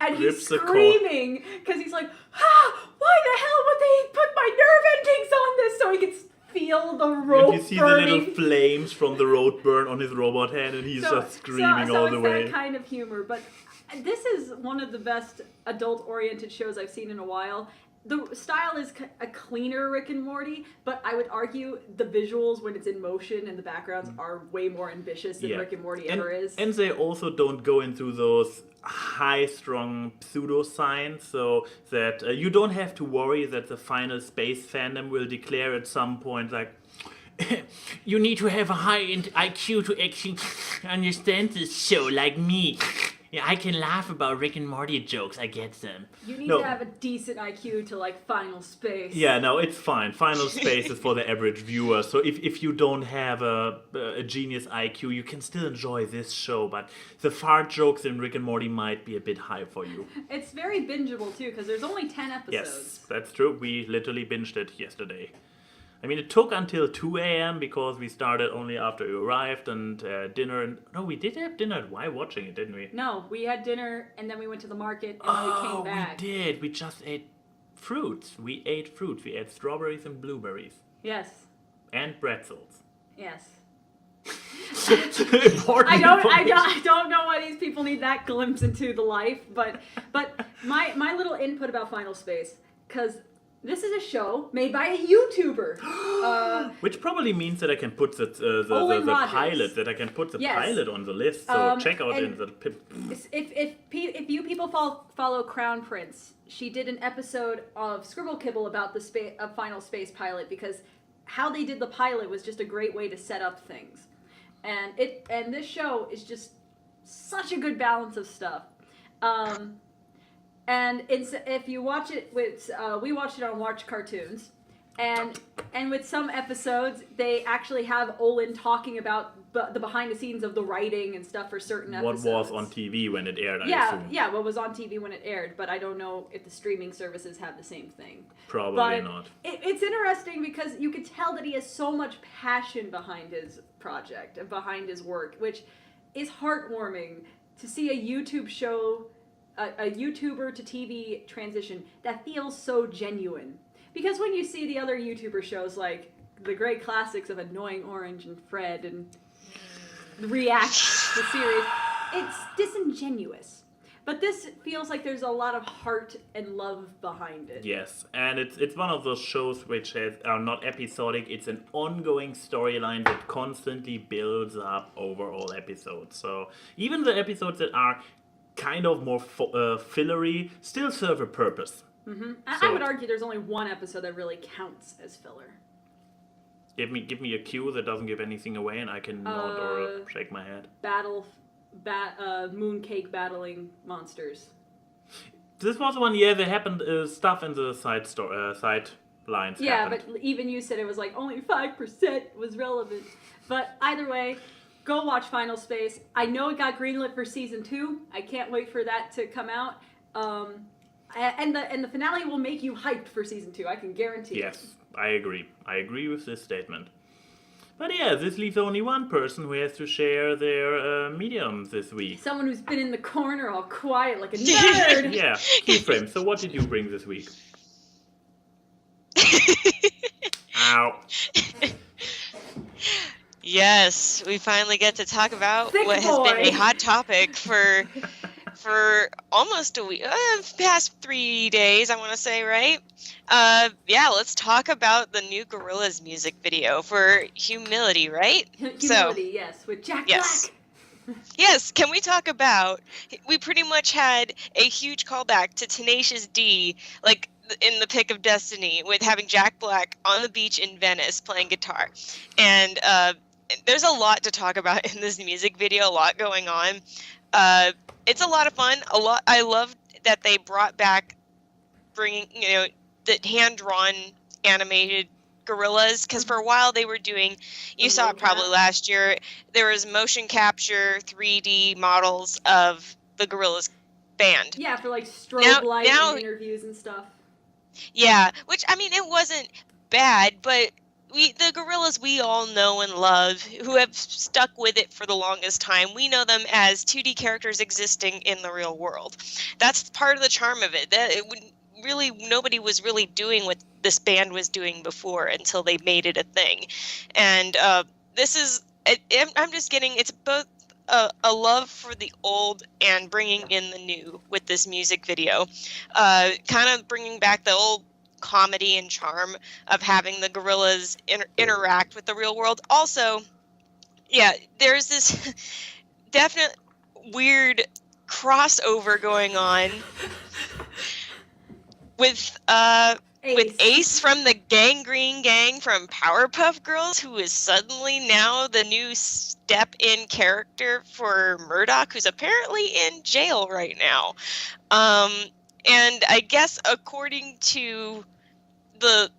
and he's screaming because he's like, "Why the hell would they put my nerve endings on this?" So he can feel the rope and you see burning. the little flames from the road burn on his robot hand, and he's just screaming all the way. So it's that kind of humor, but this is one of the best adult-oriented shows I've seen in a while. The style is a cleaner Rick and Morty, but I would argue the visuals when it's in motion and the backgrounds are way more ambitious than Rick and Morty ever is. And they also don't go into those high-strung pseudoscience, so that you don't have to worry that the final space fandom will declare at some point, like, "You need to have a high IQ to actually understand this show, like me. Yeah, I can laugh about Rick and Morty jokes, I get them." You need to have a decent IQ to like Final Space. Yeah, no, it's fine. Final Space is for the average viewer. So if you don't have a genius IQ, you can still enjoy this show. But the fart jokes in Rick and Morty might be a bit high for you. It's very bingeable too, because there's only 10 episodes. Yes, that's true. We literally binged it yesterday. I mean, it took until 2 a.m. because we started only after you arrived and dinner. And no, we did have dinner while watching it, didn't we? No, we had dinner and then we went to the market and then we came back. We did. We just ate fruits. We ate fruits. We ate strawberries and blueberries. Yes. And pretzels. Yes. Important I don't know why these people need that glimpse into the life, but my little input about Final Space, because this is a show made by a YouTuber. Which probably means that I can put the pilot, that I can put the pilot on the list, so check out in the... If you people follow Crown Prince, she did an episode of Scribble Kibble about the Final Space pilot, because how they did the pilot was just a great way to set up things. And this show is just such a good balance of stuff. And if you watch it with, we watched it on Watch Cartoons, and with some episodes, they actually have Olin talking about the behind the scenes of the writing and stuff for certain episodes. What was on TV when it aired, I assume. Yeah, what was on TV when it aired, but I don't know if the streaming services have the same thing. Probably not. It's interesting because you could tell that he has so much passion behind his project and behind his work, which is heartwarming to see a YouTube show, a YouTuber to TV transition that feels so genuine. Because when you see the other YouTuber shows like the great classics of Annoying Orange and Fred and React, the series, it's disingenuous. But this feels like there's a lot of heart and love behind it. Yes, and it's one of those shows which are not episodic. It's an ongoing storyline that constantly builds up over all episodes. So even the episodes that are kind of more fillery still serve a purpose. Mm-hmm. I would argue there's only one episode that really counts as filler. Give me a cue that doesn't give anything away, and I can nod or shake my head. Mooncake battling monsters. This was the one. Yeah, there happened stuff in the side lines. Yeah, happened. but even you said it was like only 5% was relevant. But either way, go watch Final Space. I know it got greenlit for season 2. I can't wait for that to come out. And the finale will make you hyped for season 2. I can guarantee. Yes, I agree. I agree with this statement. But yeah, this leaves only one person who has to share their medium this week. Someone who's been in the corner all quiet like a nerd. Yeah, Keyframe. So what did you bring this week? Ow. Yes, we finally get to talk about what has been a hot topic for almost a week, past 3 days, I want to say, right? Yeah, let's talk about the new Gorillaz music video for Humility, right? Humility, yes, with Jack Black. Yes, can we talk about, we pretty much had a huge callback to Tenacious D, like in The Pick of Destiny, with having Jack Black on the beach in Venice playing guitar. And there's a lot to talk about in this music video, a lot going on. It's a lot of fun. I love that they brought back bringing, the hand-drawn animated gorillas, because for a while they were doing, you saw it probably last year, there was motion capture 3D models of the gorillas band. Yeah, for like strobe light and interviews and stuff. Yeah, which, I mean, it wasn't bad, but the gorillas we all know and love, who have stuck with it for the longest time, we know them as 2D characters existing in the real world. That's part of the charm of it. That really nobody was really doing what this band was doing before until they made it a thing. And this is, I'm just getting, it's both a love for the old and bringing in the new with this music video. Kind of bringing back the old comedy and charm of having the gorillas interact with the real world. Also, yeah, there's this definite weird crossover going on with Ace from the Gangrene Gang from Powerpuff Girls, who is suddenly now the new step-in character for Murdoch, who's apparently in jail right now. And I guess according to the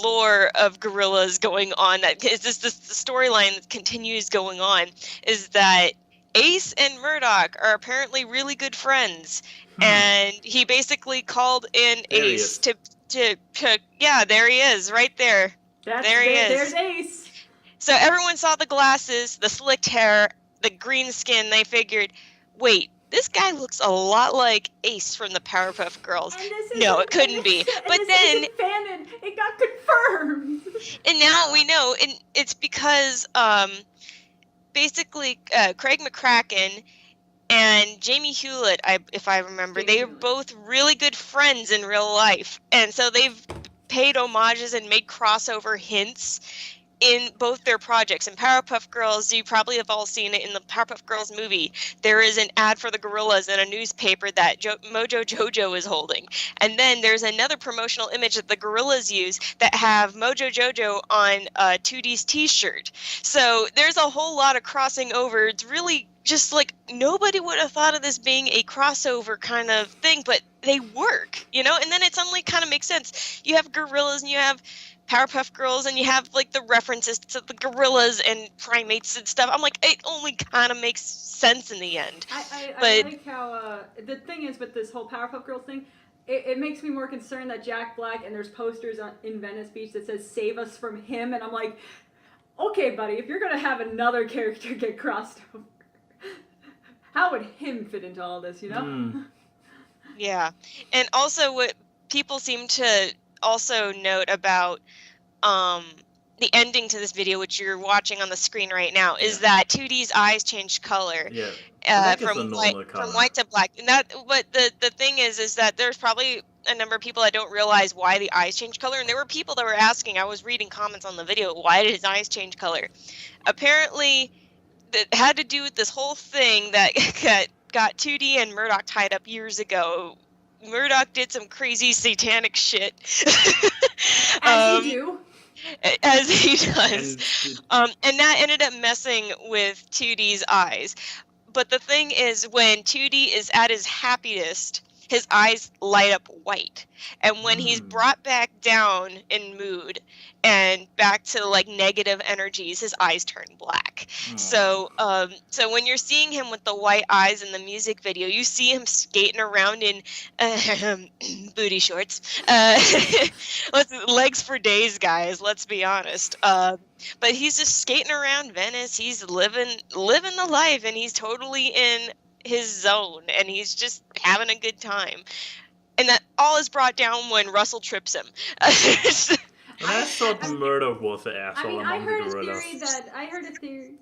lore of Gorillaz going on, that is this the storyline that continues going on, is that Ace and Murdoch are apparently really good friends, and he basically called in Ace to yeah, there he is, right there. There he is. There's Ace. So everyone saw the glasses, the slicked hair, the green skin. They figured, wait, this guy looks a lot like Ace from the Powerpuff Girls. No, it couldn't be. But then, Fanon, it got confirmed. And now we know, and it's because basically Craig McCracken and Jamie Hewlett, if I remember, they are both really good friends in real life, and so they've paid homages and made crossover hints in both their projects. In Powerpuff Girls, you probably have all seen it in the Powerpuff Girls movie. There is an ad for the gorillas in a newspaper that Mojo Jojo is holding. And then there's another promotional image that the gorillas use that have Mojo Jojo on 2D's t-shirt. So there's a whole lot of crossing over. It's really just like nobody would have thought of this being a crossover kind of thing, but they work, you know? And then it suddenly kind of makes sense. You have gorillas and you have Powerpuff Girls, and you have like the references to the gorillas and primates and stuff. I'm like, it only kind of makes sense in the end. I like how the thing is with this whole Powerpuff Girls thing, it makes me more concerned that Jack Black, and there's posters in Venice Beach that says "Save us from him," and I'm like, okay, buddy, if you're gonna have another character get crossed over, how would him fit into all this? You know? Yeah, and also what people seem to also note about the ending to this video, which you're watching on the screen right now, is that 2D's eyes changed color. Yeah. From white to black. And that, but the thing is that there's probably a number of people that don't realize why the eyes change color, and there were people that were asking. I was reading comments on the video, why did his eyes change color? Apparently, it had to do with this whole thing that got 2D and Murdoch tied up years ago. Murdoch did some crazy satanic shit. As you do. As he does. And that ended up messing with 2D's eyes. But the thing is, when 2D is at his happiest, his eyes light up white. And when he's brought back down in mood and back to like negative energies, his eyes turn black. So when you're seeing him with the white eyes in the music video, you see him skating around in booty shorts. Legs for days, guys, let's be honest. But he's just skating around Venice. He's living the life, and he's totally in his zone, and he's just having a good time. And that all is brought down when Russell trips him. I thought Murdoch was the asshole among the gorillas. I heard a theory.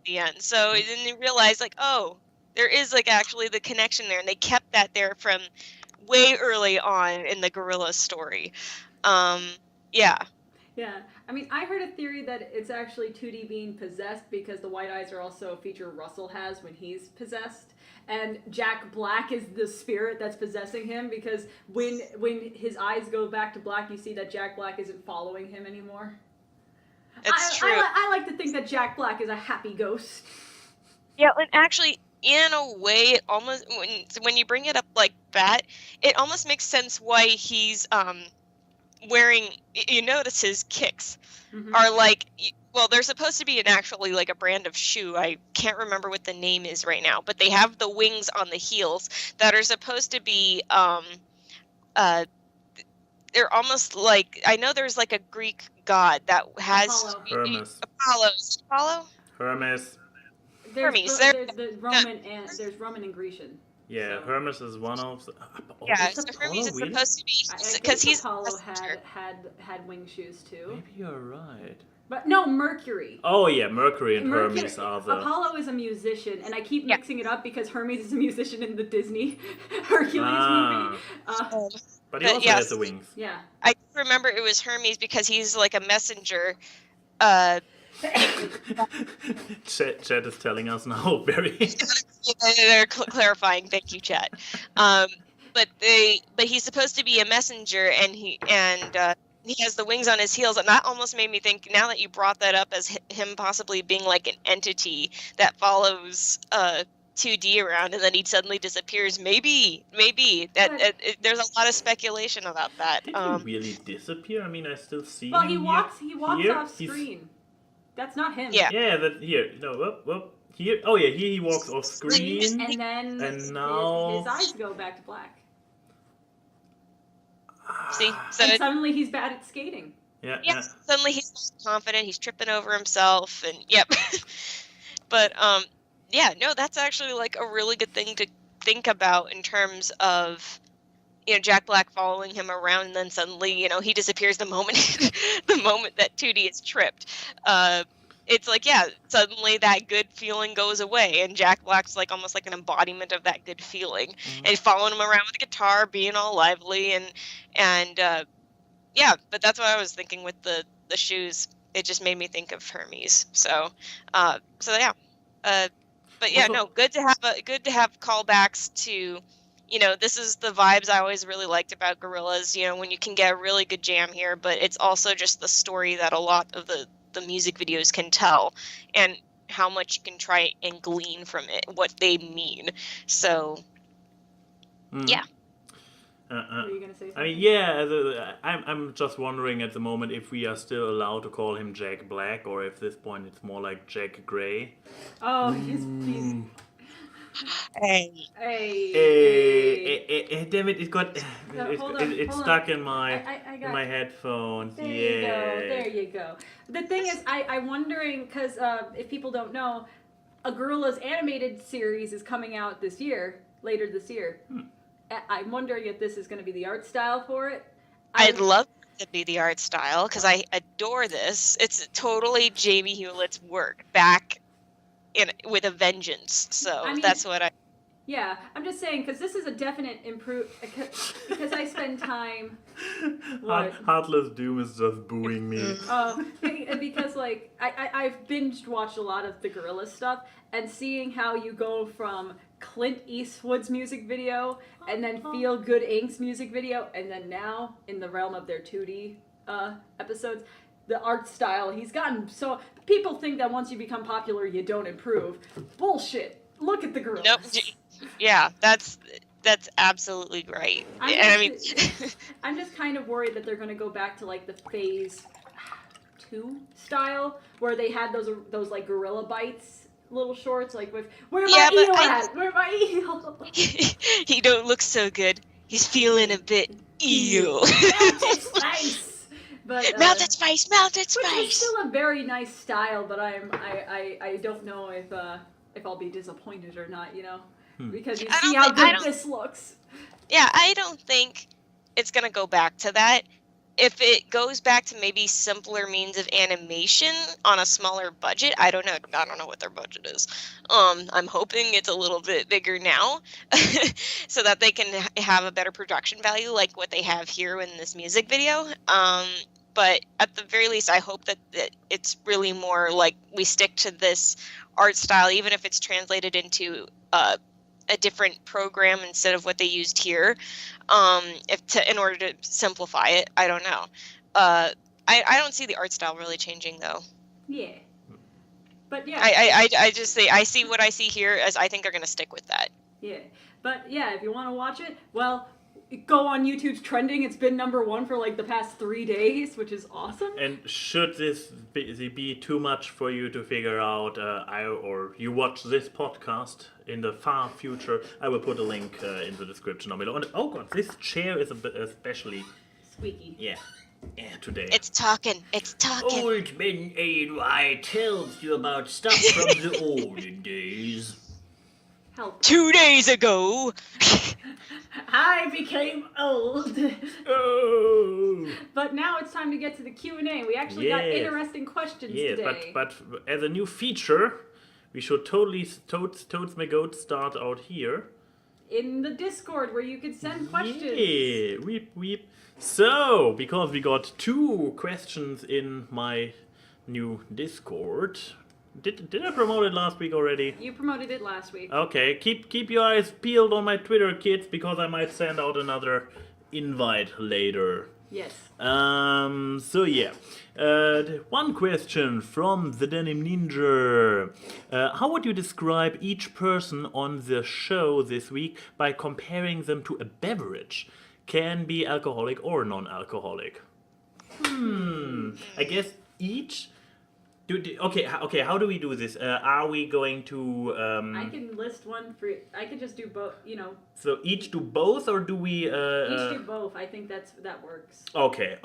The end. So then you realize, like, oh, there is like actually the connection there, and they kept that there from way early on in the gorilla story. Yeah. Yeah, I mean, I heard a theory that it's actually 2D being possessed because the white eyes are also a feature Russell has when he's possessed. And Jack Black is the spirit that's possessing him, because when his eyes go back to black, you see that Jack Black isn't following him anymore. It's true. I like to think that Jack Black is a happy ghost. Yeah, and actually, in a way, it almost when you bring it up like that, it almost makes sense why he's wearing. You notice his kicks are like. Well, they're supposed to be actually like a brand of shoe. I can't remember what the name is right now, but they have the wings on the heels that are supposed to be, they're almost like, I know there's like a Greek god that has... Hermes. Apollo? Hermes. Hermes. There's Roman and Grecian. Yeah, so. Hermes is one of the... Yeah, so Hermes is supposed to be... Because he's Apollo had wing shoes too. Maybe you're right. But no, Mercury. Oh yeah, Mercury and Hermes are the... Apollo is a musician, and I keep mixing it up because Hermes is a musician in the Disney Hercules movie. But he also has the wings. Yeah. I remember it was Hermes because he's like a messenger. Chat is telling us now, very... They're clarifying. Thank you, chat. But he's supposed to be a messenger, and he has the wings on his heels, and that almost made me think, now that you brought that up, as him possibly being like an entity that follows 2D around, and then he suddenly disappears. Maybe that there's a lot of speculation about that. Did he really disappear? I mean, I still see him. Well, he walks here. off screen. That's not him. Yeah. Yeah, here. No, here. Oh yeah, here he walks off screen. And then now his eyes go back to black. See, and suddenly he's bad at skating. Yeah. Suddenly he's not confident. He's tripping over himself, and yep. But yeah, no, that's actually like a really good thing to think about in terms of Jack Black following him around, and then suddenly he disappears the moment the moment that 2D is tripped. It's like, yeah, suddenly that good feeling goes away, and Jack Black's like almost like an embodiment of that good feeling, and following him around with a guitar, being all lively, and yeah, but that's what I was thinking with the shoes. It just made me think of Hermes. So yeah, but yeah, Also- no, good to have callbacks to. This is the vibes I always really liked about Gorillaz, when you can get a really good jam here, but it's also just the story that a lot of the music videos can tell, and how much you can try and glean from it, what they mean. So, yeah. Were you gonna say something? I mean, yeah, I'm just wondering at the moment if we are still allowed to call him Jack Black, or if at this point it's more like Jack Gray. Oh, he's Hey. Damn it! It's hold stuck on. in my I got in my headphones. There you go. There you go. The thing is, I'm wondering, because if people don't know, a Gorillaz animated series is coming out later this year. I'm wondering if this is going to be the art style for it. I'd love it to be the art style, because I adore this. It's totally Jamie Hewlett's work back with a vengeance. So that's what I. Yeah, I'm just saying, because this is a definite because I spend time. Heartless Doom is just booing me. Because like I've binge watched a lot of the Gorillaz stuff, and seeing how you go from Clint Eastwood's music video and then Feel Good Inc.'s music video, and then now in the realm of their 2D episodes, the art style, he's gotten so people think that once you become popular you don't improve. Bullshit. Look at the Gorillaz. Nope. Yeah, that's absolutely right. I'm just kind of worried that they're going to go back to like the Phase 2 style, where they had those like Gorilla Bites little shorts, like with where my eel at? Where my eel? He don't look so good. He's feeling a bit eel. Melted spice. But melted spice. Which is still a very nice style, but I don't know if I'll be disappointed or not, because you see how good this looks. Yeah, I don't think it's gonna go back to that. If it goes back to maybe simpler means of animation on a smaller budget, I don't know. I don't know what their budget is. I'm hoping it's a little bit bigger now, so that they can have a better production value, like what they have here in this music video. But at the very least, I hope that it's really more like we stick to this art style, even if it's translated into a different program instead of what they used here, in order to simplify it. I don't know. I don't see the art style really changing though. Yeah. But yeah. I just say I see what I see here, as I think they're gonna stick with that. Yeah. But yeah, if you want to watch it, well, go on YouTube's trending. It's been #1 for like the past 3 days, which is awesome. And should this be too much for you to figure out, or you watch this podcast in the far future, I will put a link in the description down below. And oh god, this chair is a bit especially squeaky. Yeah, today. It's talking. Old men AY tells you about stuff from the olden days. Help. 2 days ago. I became old. Oh. But now it's time to get to the Q&A. We actually got interesting questions today. But as a new feature, we should totally totes my goat start out here. In the Discord, where you could send questions. Yeah, weep. So, because we got 2 questions in my new Discord. Did I promote it last week already? You promoted it last week. Okay, keep your eyes peeled on my Twitter, kids, because I might send out another invite later. Yes. So yeah. One question from the Denim Ninja. How would you describe each person on the show this week by comparing them to a beverage? Can be alcoholic or non-alcoholic. I guess each Okay. How do we do this? Are we going to? I can list one for. I could just do both. So each do both, or do we? Each do both. I think that works. Okay.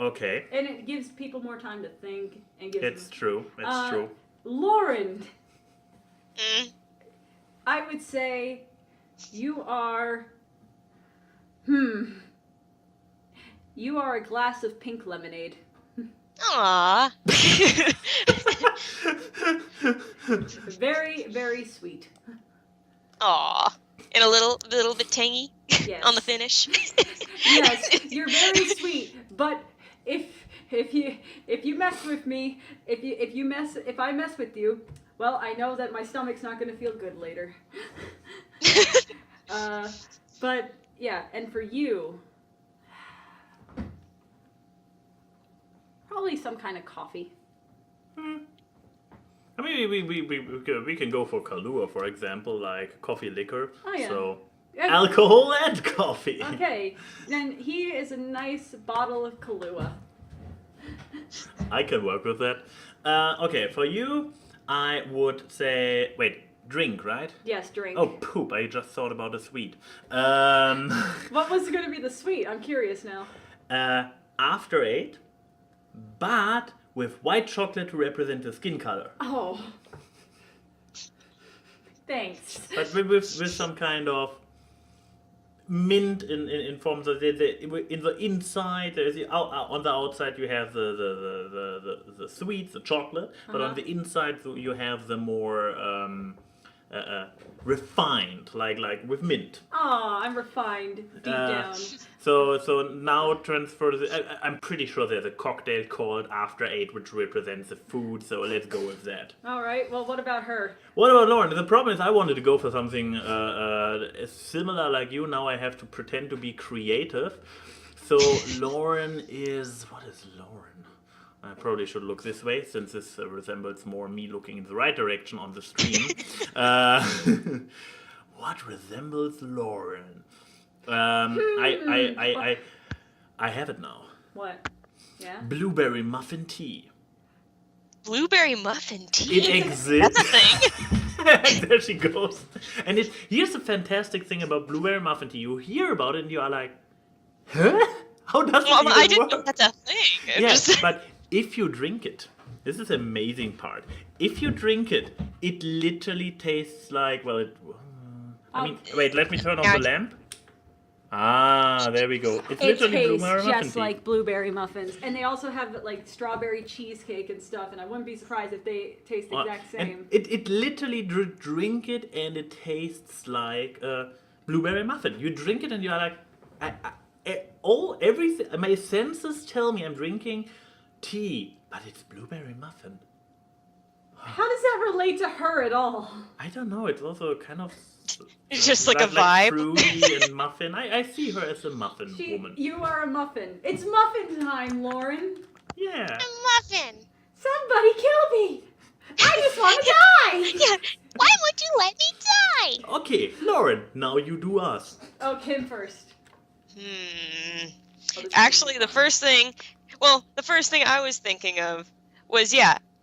And it gives people more time to think and gives. It's true. It's true. Lauren. Mm. I would say, you are. You are a glass of pink lemonade. Aww. Very, very sweet. Aw. And a little bit tangy Yes. on the finish. Yes, you're very sweet, but if you mess with me, if I mess with you, well, I know that my stomach's not gonna feel good later. But yeah, and for you, probably some kind of coffee. I mean, we can go for Kahlua, for example, like coffee liquor. Oh, yeah. So alcohol and coffee. Okay, then here is a nice bottle of Kahlua. I can work with that. Okay, for you, I would say drink, right? Yes, drink. Oh, poop! I just thought about the sweet. What was going to be the sweet? I'm curious now. After 8, but with white chocolate to represent the skin color. Oh. Thanks. But with some kind of mint in forms of in the inside. There's on the outside you have the sweets, the chocolate, but on the inside you have the more refined, like with mint. Oh, I'm refined deep down. So now transfer. I'm pretty sure there's a cocktail called After 8, which represents the food. So let's go with that. All right. Well, what about her? What about Lauren? The problem is I wanted to go for something similar like you. Now I have to pretend to be creative. So Lauren is... What is Lauren? I probably should look this way, since this resembles more me looking in the right direction on the stream. What resembles Lauren? I have it now. What? Yeah? Blueberry muffin tea. Blueberry muffin tea? It exists. That's a thing. There she goes. And here's the fantastic thing about blueberry muffin tea. You hear about it and you are like, huh? How does it even I didn't know work? that's a thing. Yes, but if you drink it, this is the amazing part. If you drink it, it literally tastes like, well, wait, let me turn on the lamp. Ah, there we go. It's literally blueberry muffin just tea. like blueberry muffins. And they also have like strawberry cheesecake and stuff, and I wouldn't be surprised if they taste the exact same. And it literally drink it and it tastes like a blueberry muffin. You drink it and you're like, everything. My senses tell me I'm drinking tea, but it's blueberry muffin. How does that relate to her at all? I don't know. It's also kind of. It's just like a vibe. Fruity and muffin. I see her as a muffin woman. You are a muffin. It's muffin time, Lauren. Yeah. A muffin. Somebody kill me. I just want to die. Yeah. Why would you let me die? Okay, Lauren. Now you do us. Oh, Kim first. Actually, the first thing I was thinking of was,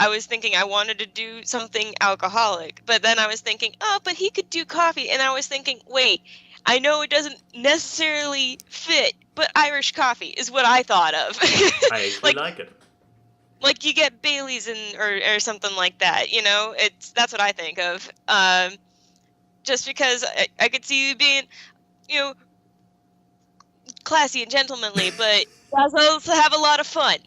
I was thinking I wanted to do something alcoholic, but then I was thinking, oh, but he could do coffee, and I was thinking, wait, I know it doesn't necessarily fit, but Irish coffee is what I thought of. I actually like it. Like you get Bailey's or something like that, you know? That's what I think of. Just because I could see you being, you know, classy and gentlemanly, but also have a lot of fun.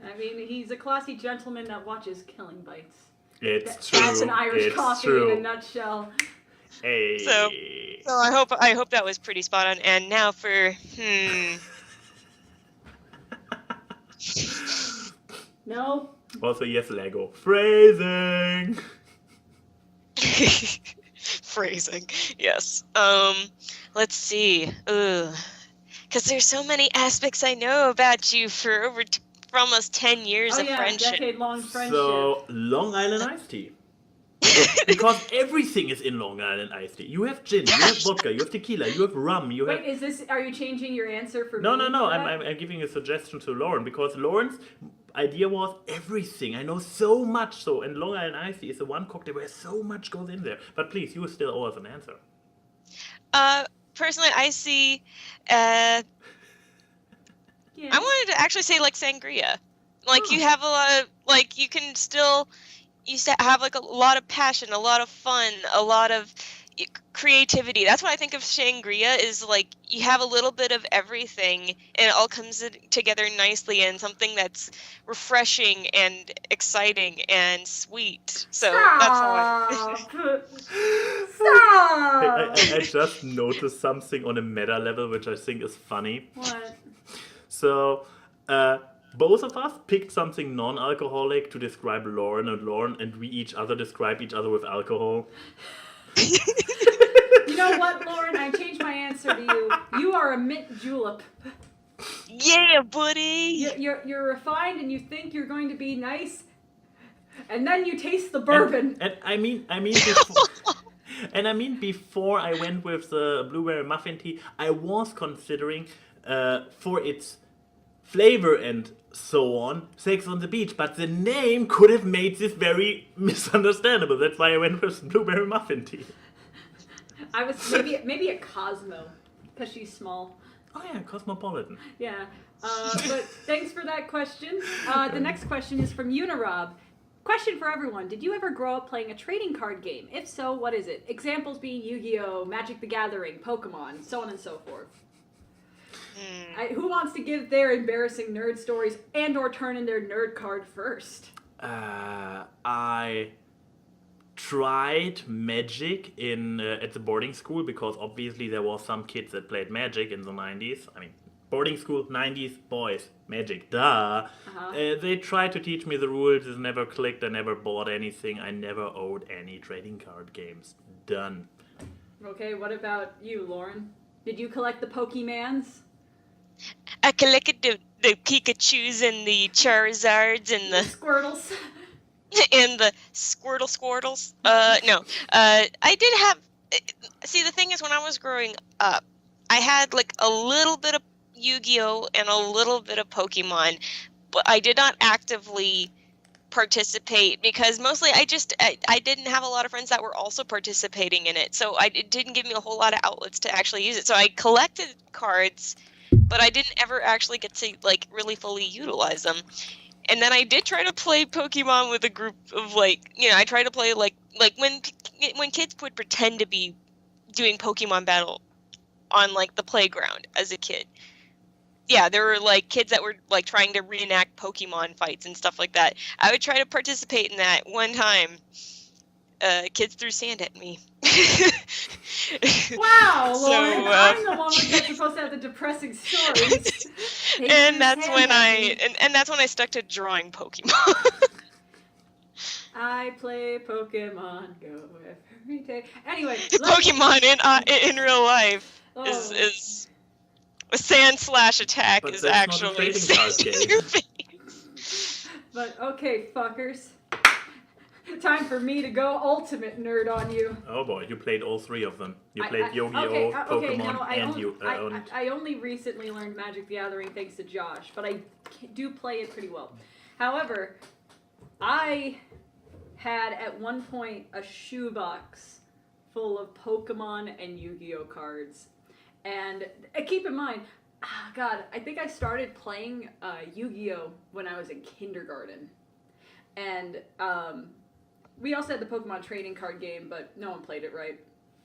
I mean, he's a classy gentleman that watches Killing Bites. It's true. That's an Irish coffee in a nutshell. Hey. So I hope that was pretty spot on. And now for No. Also, yes, Lego. Phrasing. Phrasing. Yes. Let's see. Because there's so many aspects I know about you for almost 10 years of friendship. Decade-long friendship. So, Long Island iced tea. Because everything is in Long Island iced tea. You have gin, you have vodka, you have tequila, you have rum, you have... Wait, are you changing your answer for No, me? I'm giving a suggestion to Lauren, because Lauren's idea was everything. I know so much, so, and Long Island iced tea is the one cocktail where so much goes in there. But please, you still owe us an answer. Personally, I see, Yeah. I wanted to actually say, like, sangria. Like, you have a lot of, like, you can still, have, like, a lot of passion, a lot of fun, a lot of creativity. That's what I think of sangria, is, like, you have a little bit of everything, and it all comes together nicely, and something that's refreshing and exciting and sweet. So, that's how I... Stop! I just noticed something on a meta level, which I think is funny. What? So, both of us picked something non-alcoholic to describe Lauren, and we each other describe each other with alcohol. You know what, Lauren? I changed my answer to you. You are a mint julep. Yeah, buddy! You're refined and you think you're going to be nice, and then you taste the bourbon. And I mean, before I went with the blueberry muffin tea, I was considering for its flavor and so on, Sex on the Beach, but the name could have made this very misunderstandable. That's why I went with blueberry muffin tea. I was maybe a Cosmo, because she's small. Oh yeah, cosmopolitan. Yeah, but thanks for that question. The next question is from Unirob. Question for everyone. Did you ever grow up playing a trading card game? If so, what is it? Examples being Yu-Gi-Oh!, Magic the Gathering, Pokemon, so on and so forth. Who wants to give their embarrassing nerd stories and or turn in their nerd card first? I tried Magic at the boarding school, because obviously there was some kids that played Magic in the 90s. I mean, boarding school, 90s, boys, Magic, duh. They tried to teach me the rules, it never clicked, I never bought anything, I never owed any trading card games. Done. Okay, what about you, Lauren? Did you collect the Pokemans? I collected the Pikachus and the Charizards and the Squirtles. And the Squirtles. No. I did have... See, the thing is, when I was growing up, I had, like, a little bit of Yu-Gi-Oh! And a little bit of Pokemon, but I did not actively participate, because mostly I didn't have a lot of friends that were also participating in it, so it didn't give me a whole lot of outlets to actually use it. So I collected cards, but I didn't ever actually get to, like, really fully utilize them. And then I did try to play Pokemon with a group of, like, I tried to play, like when kids would pretend to be doing Pokemon battle on, like, the playground as a kid. Yeah, there were, like, kids that were, like, trying to reenact Pokemon fights and stuff like that. I would try to participate in that. One time, kids threw sand at me. Wow, So, Lauren, I'm the one that's supposed to have the depressing stories. And that's when I stuck to drawing Pokemon. I play Pokemon Go every day. Anyway, Pokemon in real life is a sand/attack But is that's not a actually trading card sand in game. your face. But okay, fuckers. Time for me to go ultimate nerd on you. Oh boy, you played all three of them. You played Yu-Gi-Oh!, Pokemon, I only recently learned Magic the Gathering thanks to Josh, but I do play it pretty well. However, I had at one point a shoebox full of Pokemon and Yu-Gi-Oh! Cards. And keep in mind, I think I started playing Yu-Gi-Oh! When I was in kindergarten. And we also had the Pokemon trading card game, but no one played it right.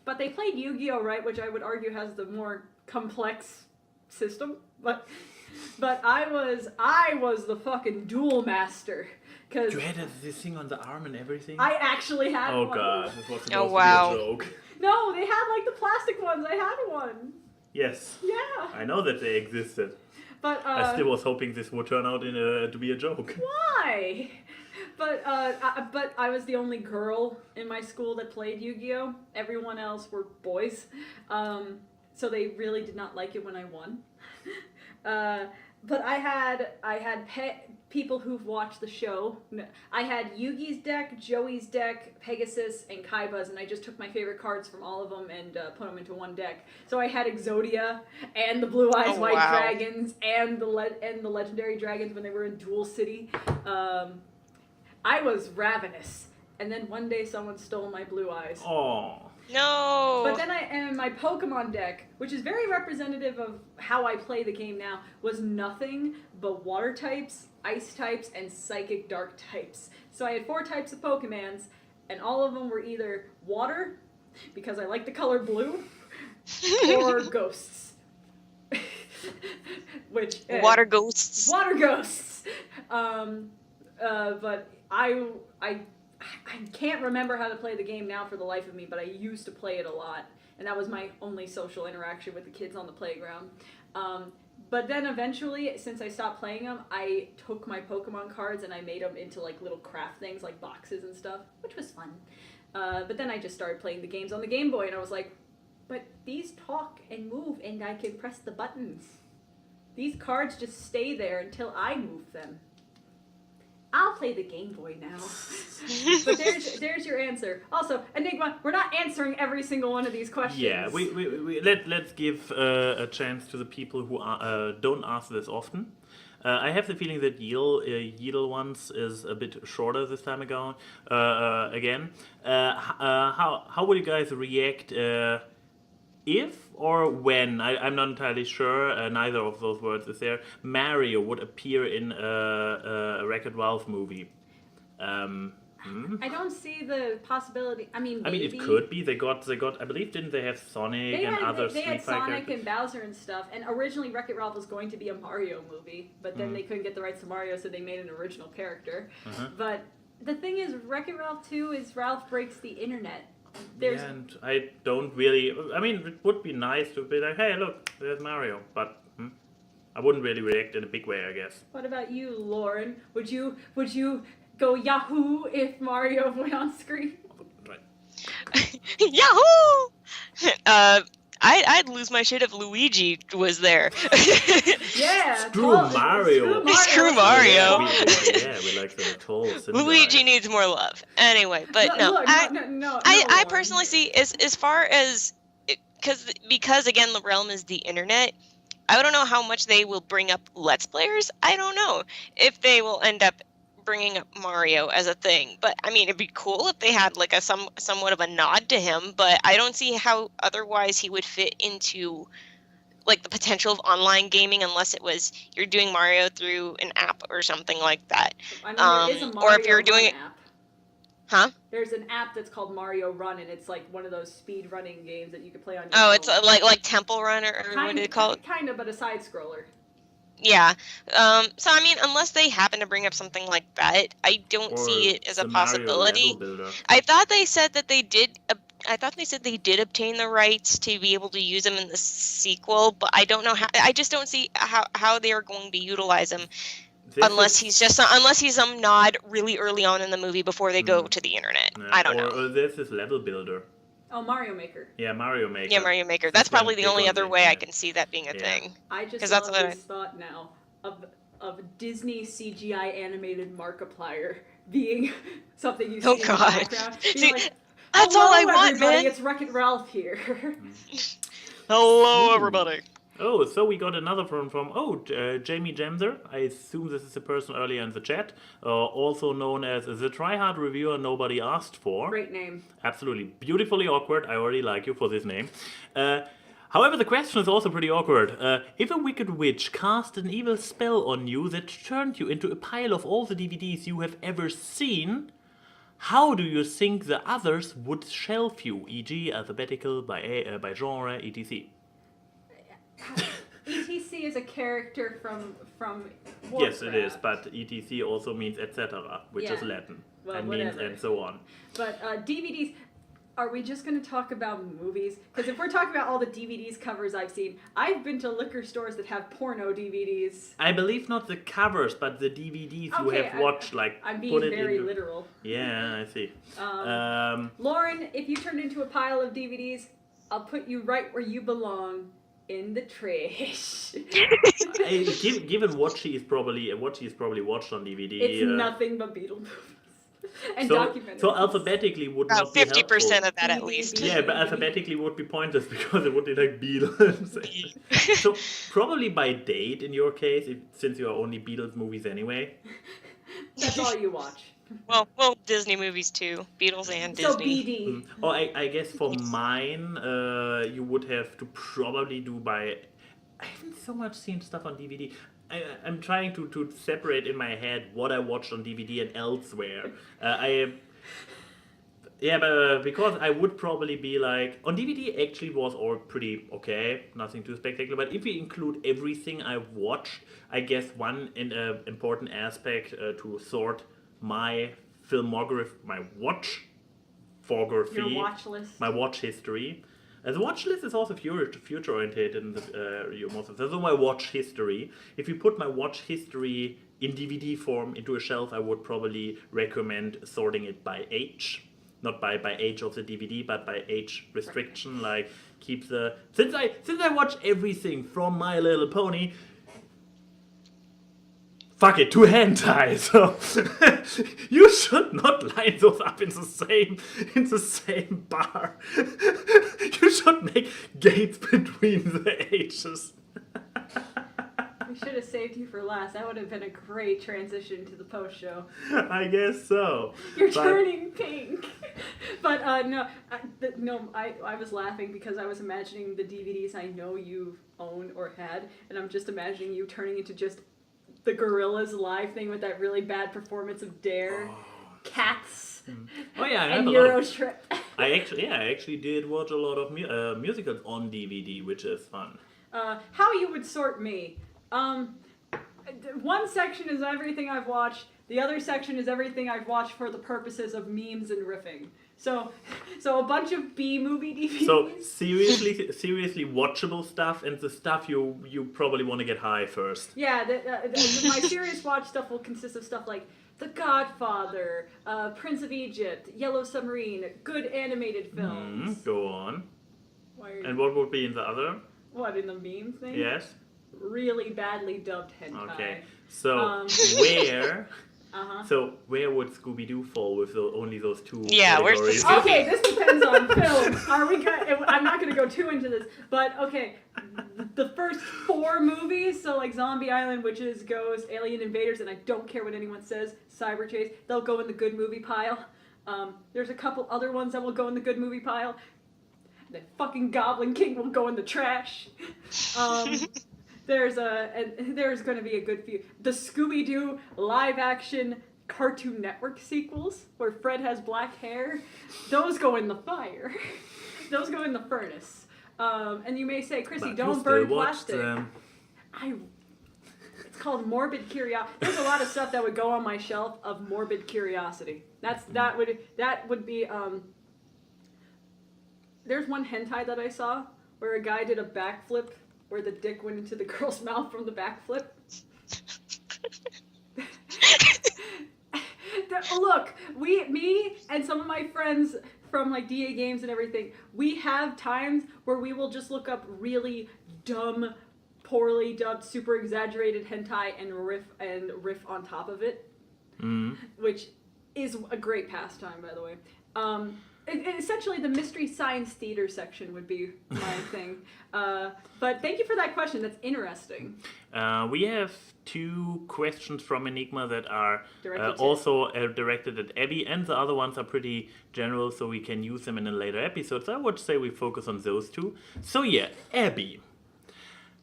But they played Yu-Gi-Oh! Right, which I would argue has the more complex system. But I was the fucking duel master. Cause you had this thing on the arm and everything? I actually had one. Oh god, this was supposed to be wow. a joke. No, they had like the plastic ones. I had one. Yes. Yeah. I know that they existed. But I still was hoping this would turn out to be a joke. Why? But I was the only girl in my school that played Yu-Gi-Oh! Everyone else were boys. So they really did not like it when I won. But I had people who've watched the show, I had Yugi's deck, Joey's deck, Pegasus, and Kaiba's, and I just took my favorite cards from all of them and put them into one deck. So I had Exodia and the Blue Eyes White Dragons and the Legendary Dragons when they were in Duel City. I was ravenous, and then one day someone stole my Blue Eyes. Oh. No. But then my Pokemon deck, which is very representative of how I play the game now, was nothing but water types, ice types, and psychic dark types. So I had 4 types of Pokemons, and all of them were either water, because I like the color blue, or ghosts. Which water ghosts. Water ghosts. But I can't remember how to play the game now for the life of me, but I used to play it a lot, and that was my only social interaction with the kids on the playground. But then eventually, since I stopped playing them, I took my Pokemon cards and I made them into like little craft things, like boxes and stuff, which was fun. But then I just started playing the games on the Game Boy, and I was like, but these talk and move, and I can press the buttons. These cards just stay there until I move them. I'll play the Game Boy now. But there's your answer. Also, Enigma, we're not answering every single one of these questions. Yeah, let's give a chance to the people who don't ask this often. I have the feeling that Yedel ones is a bit shorter this time again. How would you guys react if or when, I'm not entirely sure, neither of those words is there, Mario would appear in a Wreck-It Ralph movie? I don't see the possibility. I mean, it could be. They got. I believe, didn't they have Sonic and other Street Fighter? They had Sonic and Bowser and stuff. And originally, Wreck-It Ralph was going to be a Mario movie, but then they couldn't get the rights to Mario, so they made an original character. But the thing is, Wreck-It Ralph 2 is Ralph breaks the internet. And I don't really. I mean, it would be nice to be like, hey, look, there's Mario, but I wouldn't really react in a big way, I guess. What about you, Lauren? Would you go Yahoo if Mario went on screen? Right. Yahoo! I'd lose my shit if Luigi was there. Yeah. Screw Mario. Screw Mario. We like the tall. Luigi needs more love. Anyway, but I personally see as far as because again the realm is the internet. I don't know how much they will bring up Let's Players. I don't know if they will end up bringing up Mario as a thing, but I mean it'd be cool if they had like a somewhat of a nod to him, but I don't see how otherwise he would fit into like the potential of online gaming unless it was you're doing Mario through an app or something like that. I mean, there is a Mario or if you're doing app. There's an app that's called Mario Run, and it's like one of those speed running games that you can play on your phone. It's like Temple Run or what do they call it? Kind of, but a side scroller. Yeah. So I mean, unless they happen to bring up something like that, I don't see it as a possibility. I thought they said that they did. I thought they said they did obtain the rights to be able to use them in the sequel, but I don't know how. I just don't see how they are going to utilize him unless he's some nod really early on in the movie before they go to the internet. Yeah, I don't know. Or this is level builder. Oh, Mario Maker. Yeah, Mario Maker. Yeah, Mario Maker. That's probably the only other way I can see that being a thing. I just love this thought now of Disney CGI animated Markiplier being something you see in the background. See, like, that's all I want, man. It's Wreck-It Ralph here. Hello, everybody. Oh, so we got another from Jamie Jamser. I assume this is the person earlier in the chat, also known as the tryhard reviewer nobody asked for. Great name. Absolutely. Beautifully awkward. I already like you for this name. However, the question is also pretty awkward. If a wicked witch cast an evil spell on you that turned you into a pile of all the DVDs you have ever seen, how do you think the others would shelf you, e.g. alphabetical, by genre, etc.? ETC is a character from Warcraft. Yes, it is, but ETC also means etc., which is Latin, and means and so on. But DVDs, are we just going to talk about movies? Because if we're talking about all the DVDs covers I've seen, I've been to liquor stores that have porno DVDs. I believe not the covers, but the DVDs you have watched, I'm being very literal. Yeah, I see. Lauren, if you turned into a pile of DVDs, I'll put you right where you belong. in the trash. Given what she's probably watched on DVD, It's nothing but Beatle movies and documentaries. So alphabetically would About not be helpful. 50% of that at least. Yeah, but alphabetically would be pointless because it would be like Beatles. So probably by date in your case, since you are only Beatles movies anyway. That's all you watch. Well, Disney movies too. Beatles and Disney. So BD. Or I guess for mine, you would have to probably do by... I haven't so much seen stuff on DVD. I'm trying to separate in my head what I watched on DVD and elsewhere. But because I would probably be like... On DVD actually was all pretty okay. Nothing too spectacular. But if we include everything I've watched, I guess one important aspect to sort my filmography, my watch-fogography, Your watch list. my watch history. The watch list is also future oriented in most of them. So my watch history. If you put my watch history in DVD form into a shelf, I would probably recommend sorting it by age. Not by age of the DVD, but by age restriction. Like keep the since I watch everything from My Little Pony. Fuck it, to hentai. So you should not line those up in the same bar. You should make gates between the ages. We should have saved you for last. That would have been a great transition to the post show. I guess so. You're turning pink. But no, I was laughing because I was imagining the DVDs I know you owned or had, and I'm just imagining you turning into just the Gorillaz live thing with that really bad performance of Dare, Cats, Oh yeah, I and have a lot of- Eurotrip. I actually did watch a lot of musicals on DVD, which is fun. How you would sort me? One section is everything I've watched. The other section is everything I've watched for the purposes of memes and riffing. So a bunch of B movie DVDs. So seriously watchable stuff, and the stuff you probably want to get high first. Yeah, my serious watch stuff will consist of stuff like The Godfather, Prince of Egypt, Yellow Submarine, good animated films. Go on. Why are And what would be in the other? What, in the meme thing? Yes. Really badly dubbed hentai. Okay. So where? Uh-huh. So where would Scooby-Doo fall with only those two Yeah, where's the categories? Okay, this depends on film. Are we gonna? I'm not going to go too into this, but okay, the first 4 movies, so like Zombie Island, Witches, Ghosts, Alien Invaders, and I don't care what anyone says, Cyber Chase, they'll go in the good movie pile. There's a couple other ones that will go in the good movie pile. The fucking Goblin King will go in the trash. There's going to be a good few. The Scooby-Doo live-action Cartoon Network sequels, where Fred has black hair, those go in the fire. Those go in the furnace. And you may say, Chrissy, But don't you burn still watched plastic. them. It's called morbid curiosity. There's a lot of stuff that would go on my shelf of morbid curiosity. That would be. There's one hentai that I saw where a guy did a backflip where the dick went into the girl's mouth from the backflip. Look, me and some of my friends from like DA games and everything, we have times where we will just look up really dumb, poorly dubbed, super exaggerated hentai and riff on top of it, which is a great pastime, by the way. Essentially, the Mystery Science Theater section would be my thing. But thank you for that question. That's interesting. We have 2 questions from Enigma that are Directed also directed at Abby, and the other ones are pretty general, so we can use them in a later episode. So I would say we focus on those 2. So yeah, Abby.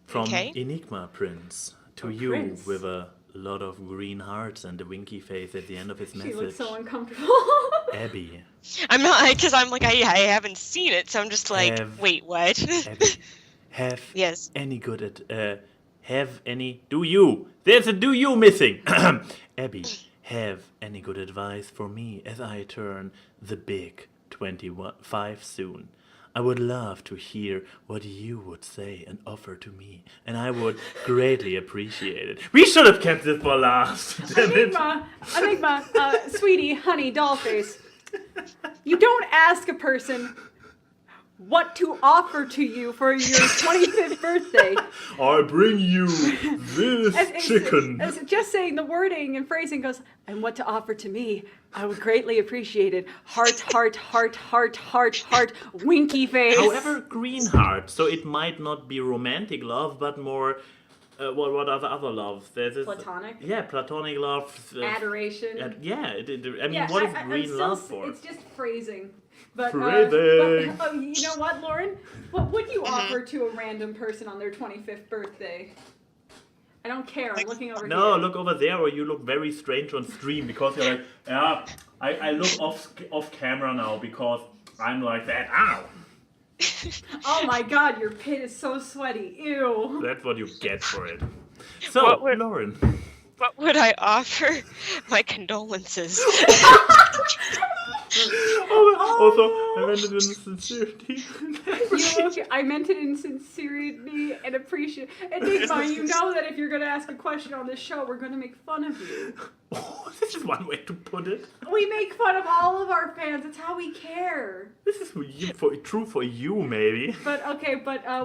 From Enigma Prince to you Prince. with a lot of green hearts and a winky face at the end of his message. She looks so uncomfortable. Abby. I'm not, because I'm like, I haven't seen it, so I'm just like, wait, what? Abby, have Yes. any good at, have any, do you? There's a do you missing. Abby, have any good advice for me as I turn the big 25 soon? I would love to hear what you would say and offer to me, and I would greatly appreciate it. We should have kept this for last. Damn it. Enigma, sweetie, honey, dollface. You don't ask a person, what to offer to you for your 25th birthday. I bring you this chicken. As just saying the wording and phrasing goes, and what to offer to me, I would greatly appreciate it. Heart, heart, heart, heart, heart, heart, winky face. However, green heart. So it might not be romantic love, but more. What are the other loves? There's this, Platonic? Yeah, platonic love. Adoration. I mean, what is green love for? It's just phrasing. But, Phrasing. You know what, Lauren? What would you offer to a random person on their 25th birthday? I don't care. I'm looking over here. No, look over there, or you look very strange on stream because you're like, yeah, I look off camera now because I'm like that. Ow! Oh my god, your pit is so sweaty. Ew. That's what you get for it. So, Lauren. What would I offer? My condolences. Also, I meant it in sincerity. I meant it in sincerity and appreciation. And Digma, you know that if you're going to ask a question on this show, we're going to make fun of you. Oh, this is one way to put it. We make fun of all of our fans. It's how we care. This is true for you, maybe. But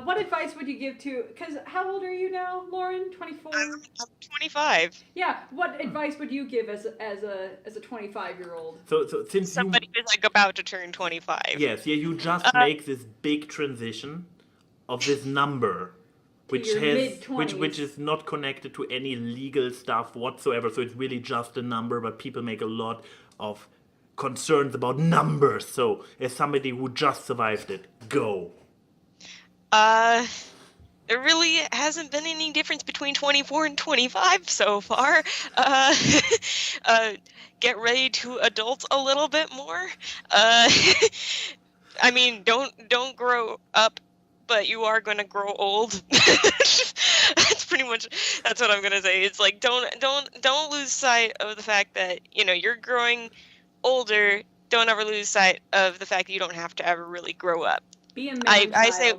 what advice would you give to? Because how old are you now, Lauren? 24. I'm 25. Yeah. What advice would you give as a 25-year-old? So since somebody who's like about to turn 25. Yes, you just make this big transition of this number. Which is not connected to any legal stuff whatsoever. So it's really just a number, but people make a lot of concerns about numbers. So as somebody who just survived it, go. There really hasn't been any difference between 24 and 25 so far. Get ready to adult a little bit more. I mean, don't grow up, but you are going to grow old. That's pretty much, that's what I'm going to say. It's like, don't lose sight of the fact that, you're growing older. Don't ever lose sight of the fact that you don't have to ever really grow up. Be a man I say,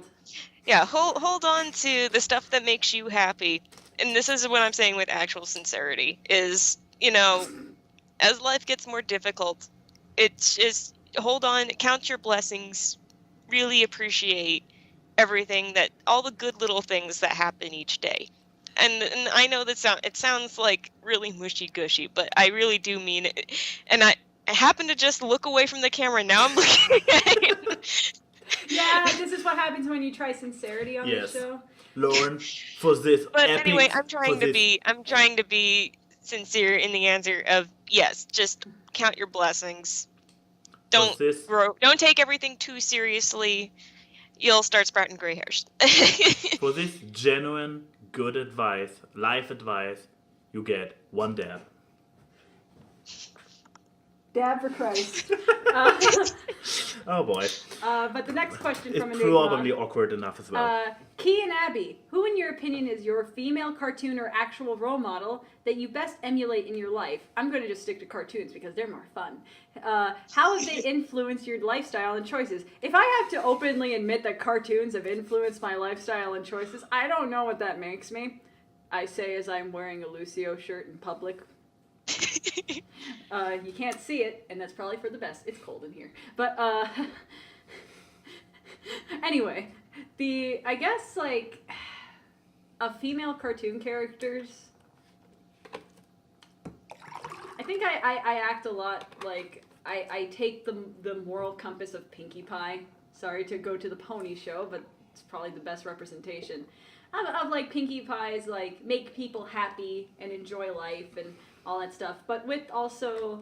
yeah, hold on to the stuff that makes you happy. And this is what I'm saying with actual sincerity is, as life gets more difficult, it's just hold on, count your blessings, really appreciate everything, that all the good little things that happen each day. And I know that it sounds like really mushy-gushy, but I really do mean it. And I happen to just look away from the camera. Now I'm looking at you. Yeah, this is what happens when you try sincerity on this show. Lauren, for this. But anyway, I'm trying to be sincere in the answer of yes. Just count your blessings. Don't take everything too seriously. You'll start sprouting gray hairs. For this genuine, good advice, life advice, you get one dab. Dab for Christ. Oh boy. But the next question from It's Enigma. probably awkward enough as well. Key and Abby, who in your opinion is your female cartoon or actual role model that you best emulate in your life? I'm going to just stick to cartoons because they're more fun. How have they influenced your lifestyle and choices? If I have to openly admit that cartoons have influenced my lifestyle and choices, I don't know what that makes me. I say as I'm wearing a Lucio shirt in public. You can't see it, and that's probably for the best. It's cold in here. But, anyway, I guess, like, of female cartoon characters, I think I act a lot like, I take the moral compass of Pinkie Pie. Sorry to go to the pony show, but it's probably the best representation. Of like, Pinkie Pie's, like, make people happy and enjoy life and all that stuff, but with also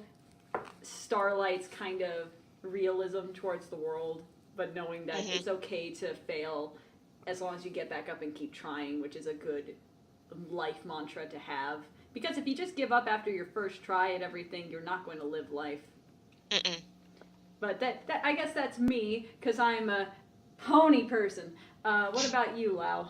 Starlight's kind of realism towards the world, but knowing that it's okay to fail as long as you get back up and keep trying, which is a good life mantra to have. Because if you just give up after your first try at everything, you're not going to live life. But that I guess that's me, because I'm a pony person. What about you, Lau?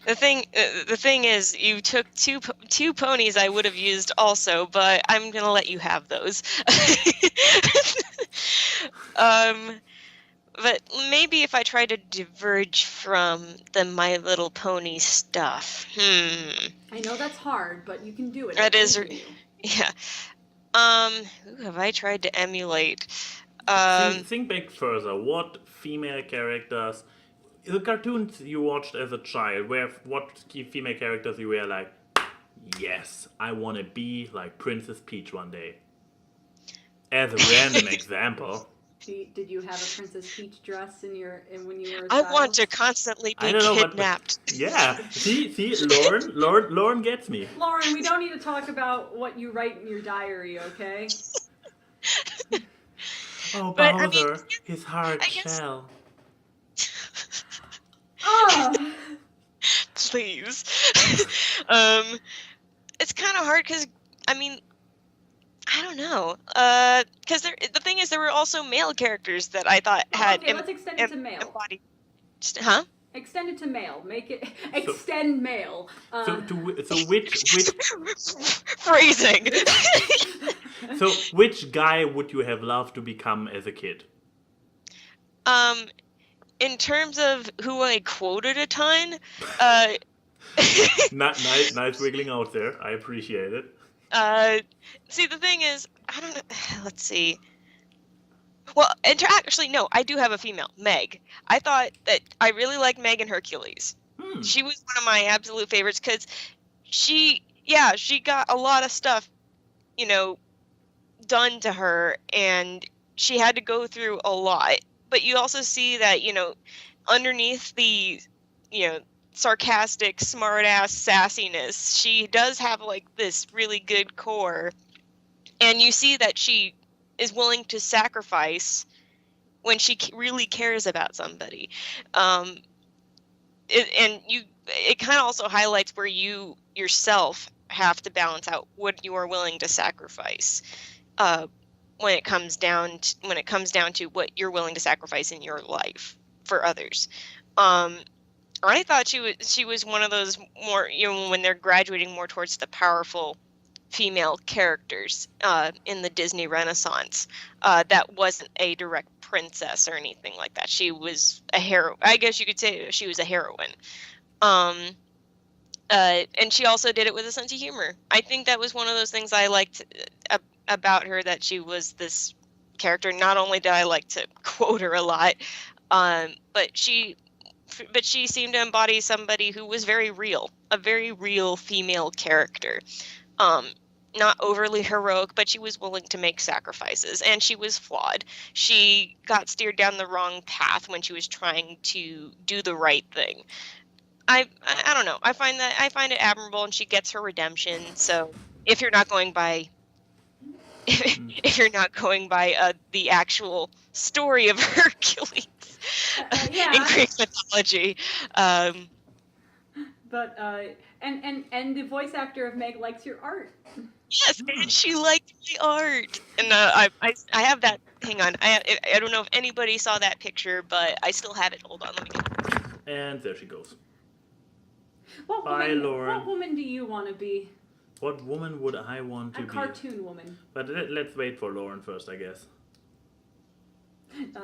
The thing is, you took two ponies I would have used also, but I'm gonna let you have those. But maybe if I try to diverge from the My Little Pony stuff. I know that's hard, but you can do it. That is, yeah. Who have I tried to emulate? Think back further. What female characters, the cartoons you watched as a child, what female characters you were like, yes, I want to be like Princess Peach one day? As a random example. Did you have a Princess Peach dress when you were a I child? want to constantly be kidnapped. Yeah. See, Lauren gets me. Lauren, we don't need to talk about what you write in your diary, okay? Oh, But, Bowser, I mean, his hard I guess- shell. Oh! Please. It's kind of hard because, I mean, I don't know. Because the thing is, there were also male characters that I thought had Okay, let's extend it to male. embodied. Huh? Extend it to male. Make it extend male. So which Phrasing. so which guy would you have loved to become as a kid? In terms of who I quoted a ton, Nice wiggling out there. I appreciate it. see, the thing is, I don't know. Let's see. Well, actually, no, I do have a female, Meg. I thought that I really liked Meg and Hercules. She was one of my absolute favorites because she got a lot of stuff, done to her, and she had to go through a lot. But you also see that, underneath the, sarcastic, smart-ass sassiness, she does have, like, this really good core. And you see that she is willing to sacrifice when she really cares about somebody. It kind of also highlights where you yourself have to balance out what you are willing to sacrifice when it comes down to what you're willing to sacrifice in your life for others. I thought she was one of those more, when they're graduating more towards the powerful female characters in the Disney Renaissance that wasn't a direct princess or anything like that. She was a hero. I guess you could say she was a heroine. And she also did it with a sense of humor. I think that was one of those things I liked about her, that she was this character. Not only did I like to quote her a lot, but she seemed to embody somebody who was very real, a very real female character. Not overly heroic, but she was willing to make sacrifices, and she was flawed. She got steered down the wrong path when she was trying to do the right thing. I don't know. I find it admirable, and she gets her redemption. So if you're not going by the actual story of Hercules in Greek mythology. But and the voice actor of Meg likes your art. Yes, and she liked the art. And I have that. Hang on, I don't know if anybody saw that picture, but I still have it. Hold on, let me get it. And there she goes. Lauren. Lauren. What woman do you want to be? What woman would I want to be? A cartoon woman. But let's wait for Lauren first, I guess.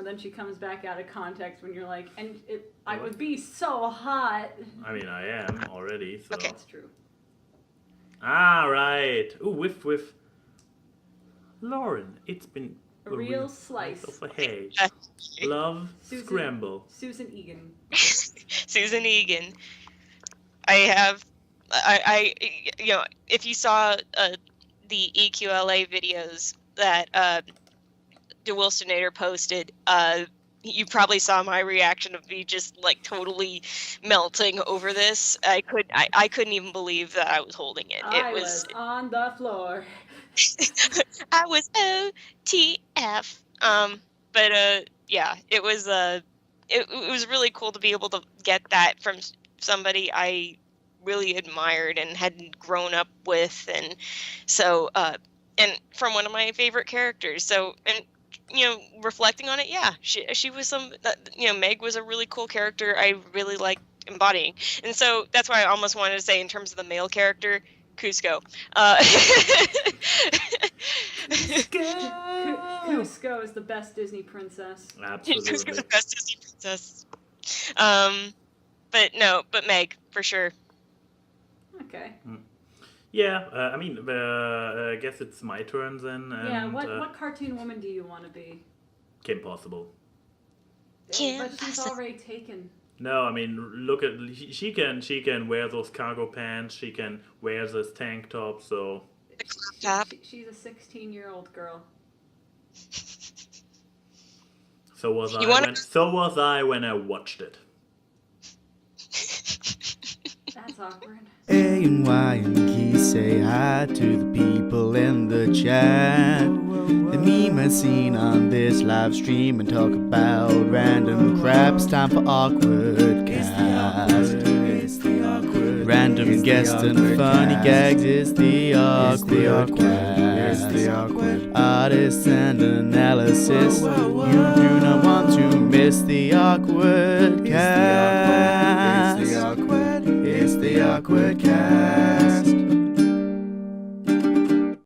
Then she comes back out of context when you're like, I would be so hot. I mean, I am already, so. Okay. That's true. Ah, right. Ooh, with Lauren. It's been A real slice of a hay. Love scramble. Susan Egan. Susan Egan. I if you saw the EQLA videos that DeWilsonator posted, you probably saw my reaction of me just like totally melting over this. I couldn't even believe that I was holding it. I was on the floor. I was OTF. Yeah, it was really cool to be able to get that from somebody I really admired and had grown up with, and so and from one of my favorite characters. So, and reflecting on it, yeah, she was Meg was a really cool character I really liked embodying, and so that's why I almost wanted to say, in terms of the male character, Cusco. Cusco is the best Disney princess. Absolutely. Cusco's the best Disney princess. But Meg, for sure. Okay. Yeah, I mean, I guess it's my turn then. And, yeah, what cartoon woman do you want to be? Kim Possible. Kim But she's Possible. already taken. No, I mean, look at she can wear those cargo pants. She can wear this tank top. So Top. She's a 16-year-old girl. so was You wanna- so was I when I watched it. That's awkward. A and Y and Key say hi to the people in the chat. The meme is seen on this live stream and talk about random crap. It's time for awkward cast. Random guests and funny gags is the awkward cast. Artists and analysis. You do not want to miss the awkward cast.